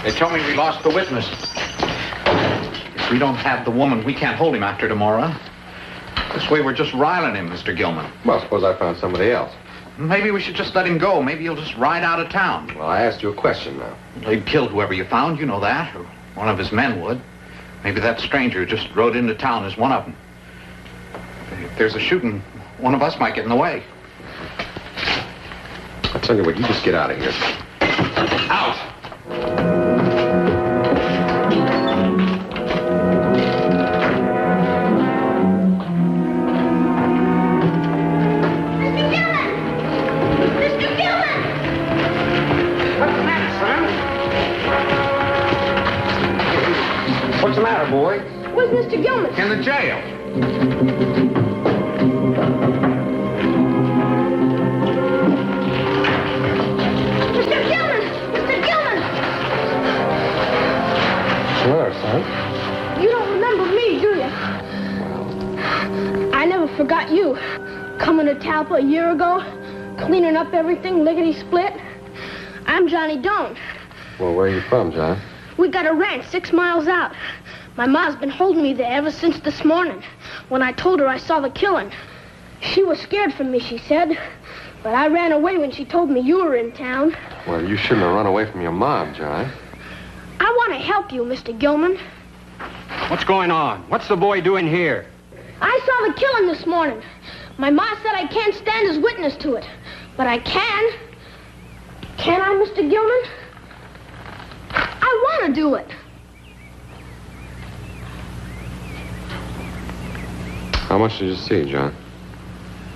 [SPEAKER 14] They told me we lost the witness. If we don't have the woman, we can't hold him after tomorrow. This way we're just riling him, Mr. Gilman.
[SPEAKER 2] Well, suppose I found somebody else.
[SPEAKER 14] Maybe we should just let him go. Maybe he'll just ride out of town.
[SPEAKER 2] Well, I asked you a question now.
[SPEAKER 14] He'd killed whoever you found, you know that. Or one of his men would. Maybe that stranger who just rode into town is one of them. If there's a shooting, one of us might get in the way.
[SPEAKER 2] I'll tell you what, you just get out of here.
[SPEAKER 14] Out!
[SPEAKER 15] What's the matter, boy?
[SPEAKER 17] Where's Mr. Gilman?
[SPEAKER 14] In the jail.
[SPEAKER 17] Mr. Gilman! Mr. Gilman!
[SPEAKER 2] Sure, son.
[SPEAKER 17] You don't remember me, do you? I never forgot you. Coming to Talpa a year ago, cleaning up everything, lickety-split. I'm Johnny Doan.
[SPEAKER 2] Well, where are you from, John?
[SPEAKER 17] We got a ranch 6 miles out. My ma's been holding me there ever since this morning, when I told her I saw the killing. She was scared for me, she said. But I ran away when she told me you were in town.
[SPEAKER 2] Well, you shouldn't have run away from your mom, John.
[SPEAKER 17] I want to help you, Mr. Gilman.
[SPEAKER 13] What's going on? What's the boy doing here?
[SPEAKER 17] I saw the killing this morning. My ma said I can't stand as witness to it. But I can. Can I, Mr. Gilman? I want to do it.
[SPEAKER 2] How much did you see, John?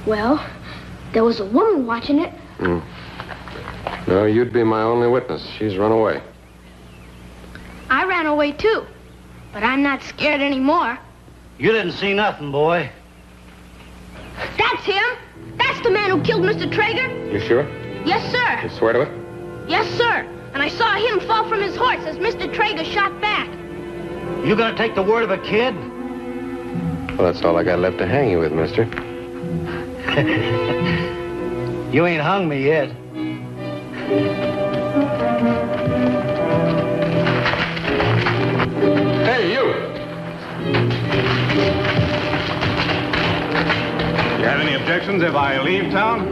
[SPEAKER 18] Well, there was a woman watching it.
[SPEAKER 2] No, you'd be my only witness. She's run away.
[SPEAKER 18] I ran away too, but I'm not scared anymore.
[SPEAKER 7] You didn't see nothing, boy.
[SPEAKER 18] That's him. That's the man who killed Mr. Traeger.
[SPEAKER 2] You sure?
[SPEAKER 18] Yes, sir.
[SPEAKER 2] You swear to it?
[SPEAKER 18] Yes, sir. And I saw him fall from his horse as Mr. Traeger shot back.
[SPEAKER 7] You gonna take the word of a kid?
[SPEAKER 2] Well, that's all I got left to hang you with, mister.
[SPEAKER 7] You ain't hung me yet.
[SPEAKER 2] Hey, you!
[SPEAKER 4] You have any objections if I leave town?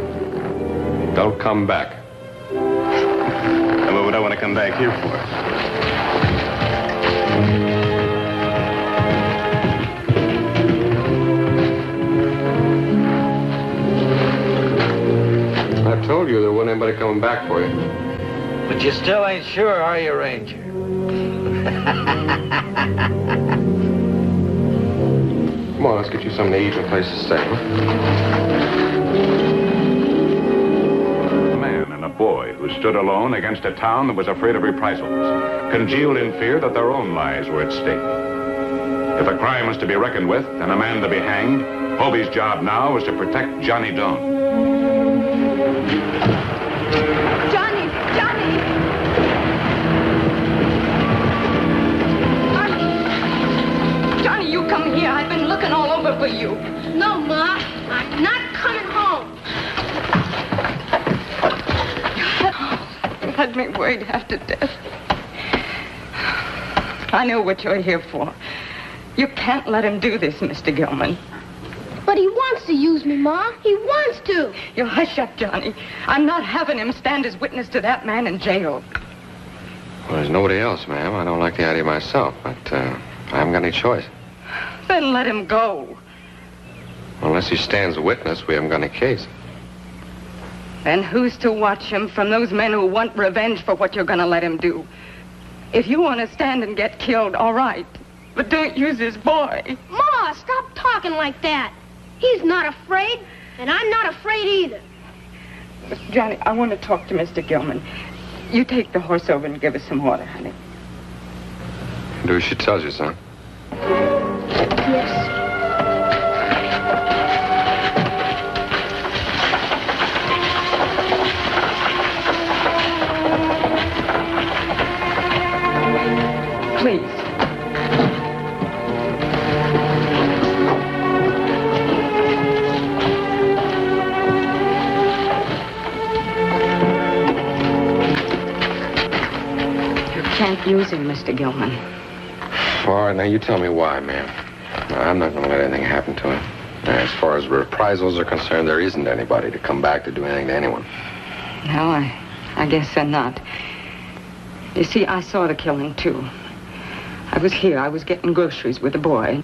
[SPEAKER 2] Don't come back.
[SPEAKER 4] And what would I want to come back here for?
[SPEAKER 2] I told you there wasn't anybody coming back for you.
[SPEAKER 7] But you still ain't sure, are you, Ranger?
[SPEAKER 2] Come on, let's get you something to eat and a place to stay.
[SPEAKER 4] A man and a boy who stood alone against a town that was afraid of reprisals, congealed in fear that their own lives were at stake. If a crime was to be reckoned with and a man to be hanged, Hobie's job now was to protect Johnny Doan.
[SPEAKER 17] Johnny! Johnny! Johnny, you come here. I've been looking all over for you.
[SPEAKER 18] No, Ma. I'm not coming home.
[SPEAKER 17] You had me worried half to death. I know what you're here for. You can't let him do this, Mr. Gilman.
[SPEAKER 18] But he wants to use me, Ma. He wants to.
[SPEAKER 17] You hush up, Johnny. I'm not having him stand as witness to that man in jail.
[SPEAKER 2] Well, there's nobody else, ma'am. I don't like the idea myself, but I haven't got any choice.
[SPEAKER 17] Then let him go.
[SPEAKER 2] Unless he stands witness, we haven't got any case.
[SPEAKER 17] And who's to watch him from those men who want revenge for what you're going to let him do? If you want to stand and get killed, all right. But don't use his boy.
[SPEAKER 18] Ma, stop talking like that. He's not afraid, and I'm not afraid either.
[SPEAKER 17] Johnny, I want to talk to Mr. Gilman. You take the horse over and give us some water, honey.
[SPEAKER 2] Do as she tells you, son.
[SPEAKER 18] Yes.
[SPEAKER 17] Please. Can't use him, Mr. Gilman.
[SPEAKER 2] All right, now you tell me why, ma'am. No, I'm not going to let anything happen to him. As far as reprisals are concerned, there isn't anybody to come back to do anything to anyone.
[SPEAKER 17] No, I guess they're not. You see, I saw the killing, too. I was here. I was getting groceries with the boy.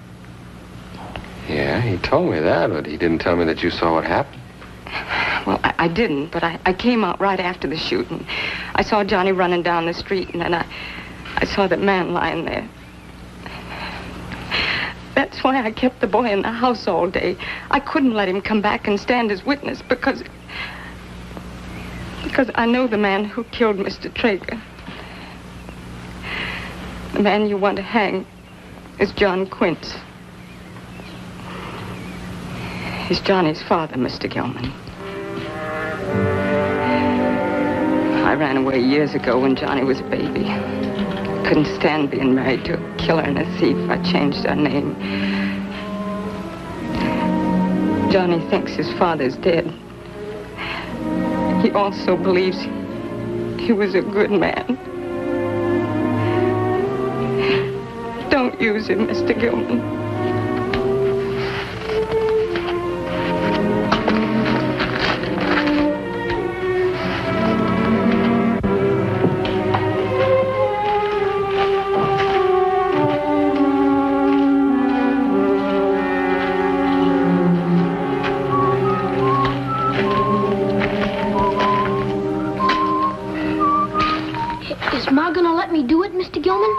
[SPEAKER 2] Yeah, he told me that, but he didn't tell me that you saw what happened.
[SPEAKER 17] Well, I didn't, but I came out right after the shooting. I saw Johnny running down the street, and then I saw that man lying there. That's why I kept the boy in the house all day. I couldn't let him come back and stand as witness because I know the man who killed Mr. Traeger. The man you want to hang is John Quince. He's Johnny's father, Mr. Gilman. I ran away years ago when Johnny was a baby. Couldn't stand being married to a killer and a thief. I changed our name. Johnny thinks his father's dead. He also believes he was a good man. Don't use him, Mr. Gilman.
[SPEAKER 18] Is Ma gonna let me do it, Mr. Gilman?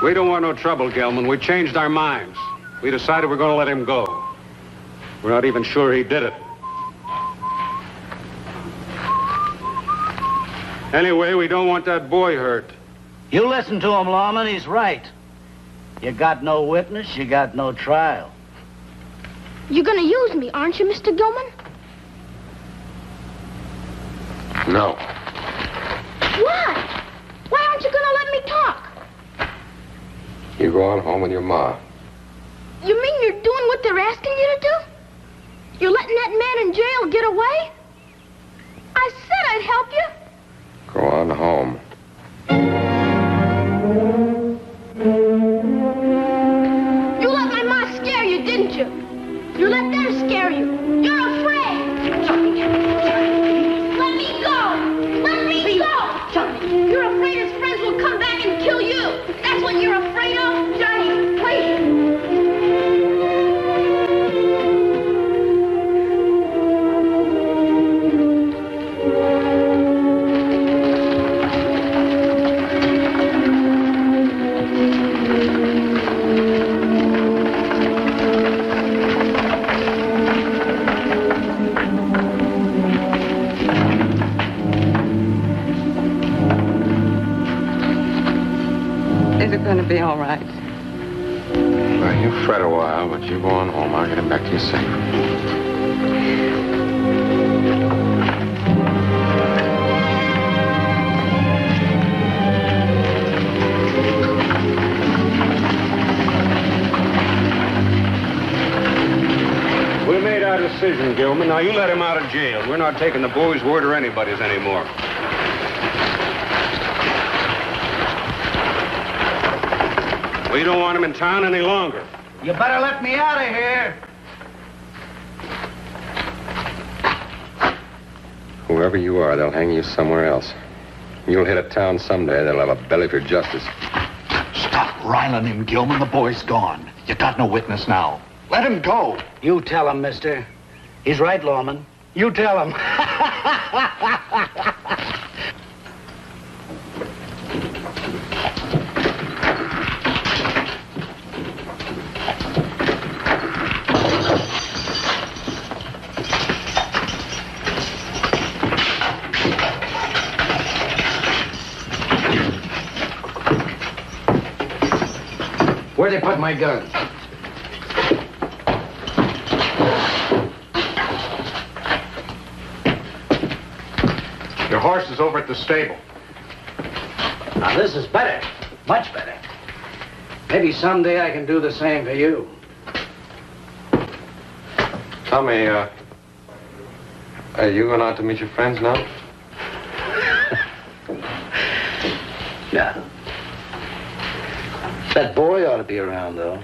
[SPEAKER 12] We don't want no trouble, Gilman. We changed our minds. We decided we're going to let him go. We're not even sure he did it. Anyway, we don't want that boy hurt.
[SPEAKER 19] You listen to him, Lawman. He's right. You got no witness, you got no trial.
[SPEAKER 18] You're gonna use me, aren't you, Mr. Gilman?
[SPEAKER 2] No.
[SPEAKER 18] Why? Why aren't you gonna let me talk?
[SPEAKER 2] You go on home with your ma.
[SPEAKER 18] You mean you're doing what they're asking you to do? You're letting that man in jail get away? I said I'd help you.
[SPEAKER 2] Go on home.
[SPEAKER 18] You let my ma scare you, didn't you? You let them scare you. You're afraid. Johnny, let me go. Let me go. Johnny, you're afraid his friends will come back and kill you. That's what you're afraid of? Johnny, please.
[SPEAKER 20] Going to be all right.
[SPEAKER 2] Well, you fret a while, but you go on home. I'll get him back to you safe.
[SPEAKER 12] We made our decision, Gilman. Now, you let him out of jail. We're not taking the boy's word or anybody's anymore. We don't want him in town any longer.
[SPEAKER 19] You better let me out of here.
[SPEAKER 2] Whoever you are, they'll hang you somewhere else. You'll hit a town someday. They'll have a belly for justice.
[SPEAKER 14] Stop riling him, Gilman. The boy's gone. You got no witness now. Let him go.
[SPEAKER 19] You tell him, mister. He's right, Lawman. You tell him.
[SPEAKER 15] Where'd they put my gun?
[SPEAKER 12] Your horse is over at the stable.
[SPEAKER 19] Now, this is better. Much better. Maybe someday I can do the same for you.
[SPEAKER 2] Tommy, are you going out to meet your friends now?
[SPEAKER 19] Yeah. That boy ought to be around, though.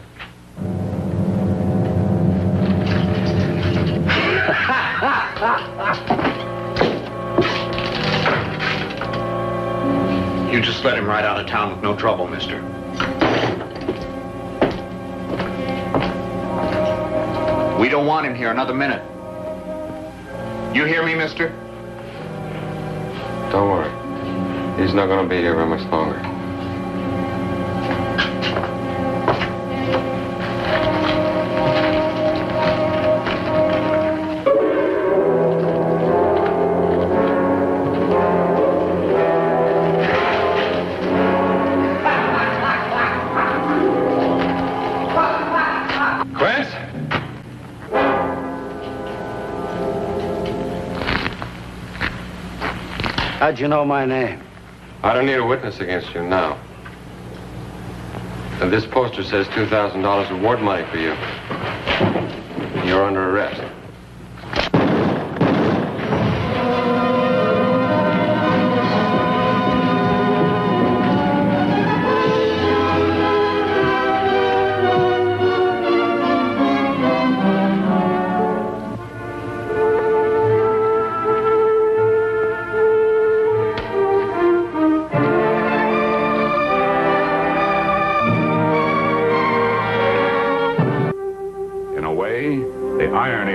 [SPEAKER 14] You just let him ride out of town with no trouble, mister. We don't want him here another minute. You hear me, mister?
[SPEAKER 2] Don't worry. He's not going to be here very much longer.
[SPEAKER 19] How'd you know my name?
[SPEAKER 2] I don't need a witness against you now. And this poster says $2,000 reward money for you. You're under arrest.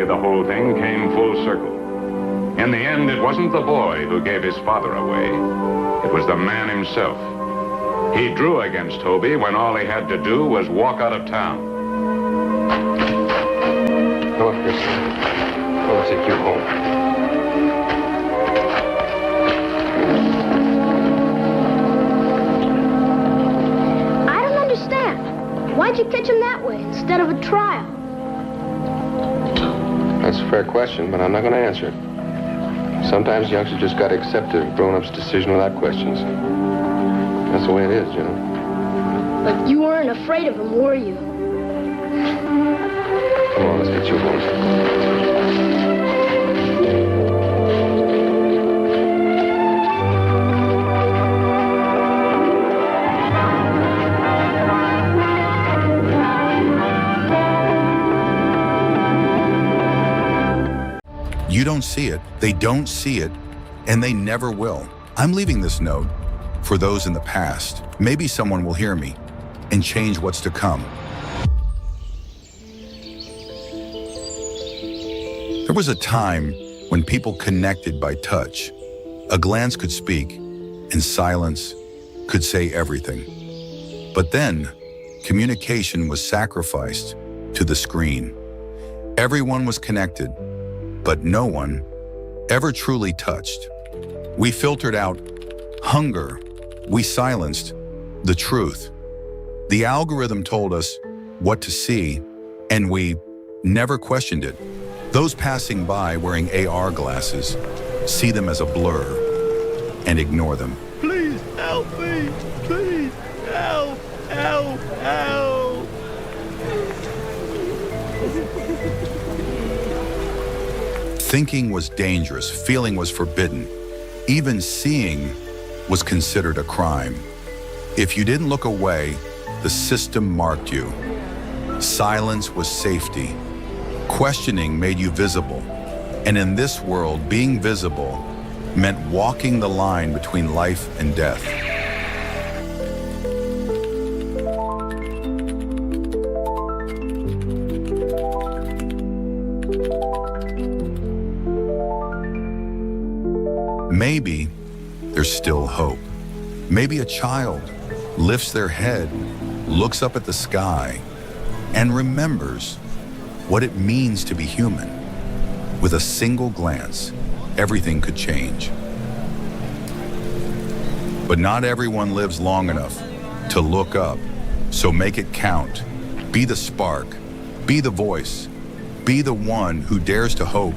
[SPEAKER 4] The whole thing came full circle. In the end, it wasn't the boy who gave his father away. It was the man himself. He drew against Hobie when all he had to do was walk out of town.
[SPEAKER 2] Come on, Chris. I'll take you home.
[SPEAKER 18] I don't understand. Why'd you catch him that way instead of a trial?
[SPEAKER 2] That's a fair question, but I'm not going to answer it. Sometimes youngsters just got to accept a grown-up's decision without questions. That's the way it is, you know.
[SPEAKER 18] But you weren't afraid of him, were you?
[SPEAKER 2] Come on, let's get you home.
[SPEAKER 21] You don't see it, they don't see it, and they never will. I'm leaving this note for those in the past. Maybe someone will hear me and change what's to come. There was a time when people connected by touch. A glance could speak, and silence could say everything. But then, communication was sacrificed to the screen. Everyone was connected, but no one ever truly touched. We filtered out hunger. We silenced the truth. The algorithm told us what to see, and we never questioned it. Those passing by wearing AR glasses see them as a blur and ignore them.
[SPEAKER 22] Please help me! Please help! Help! Help!
[SPEAKER 21] Thinking was dangerous, feeling was forbidden. Even seeing was considered a crime. If you didn't look away, the system marked you. Silence was safety. Questioning made you visible. And in this world, being visible meant walking the line between life and death. Maybe there's still hope. Maybe a child lifts their head, looks up at the sky, and remembers what it means to be human. With a single glance, everything could change. But not everyone lives long enough to look up, so make it count. Be the spark, be the voice, be the one who dares to hope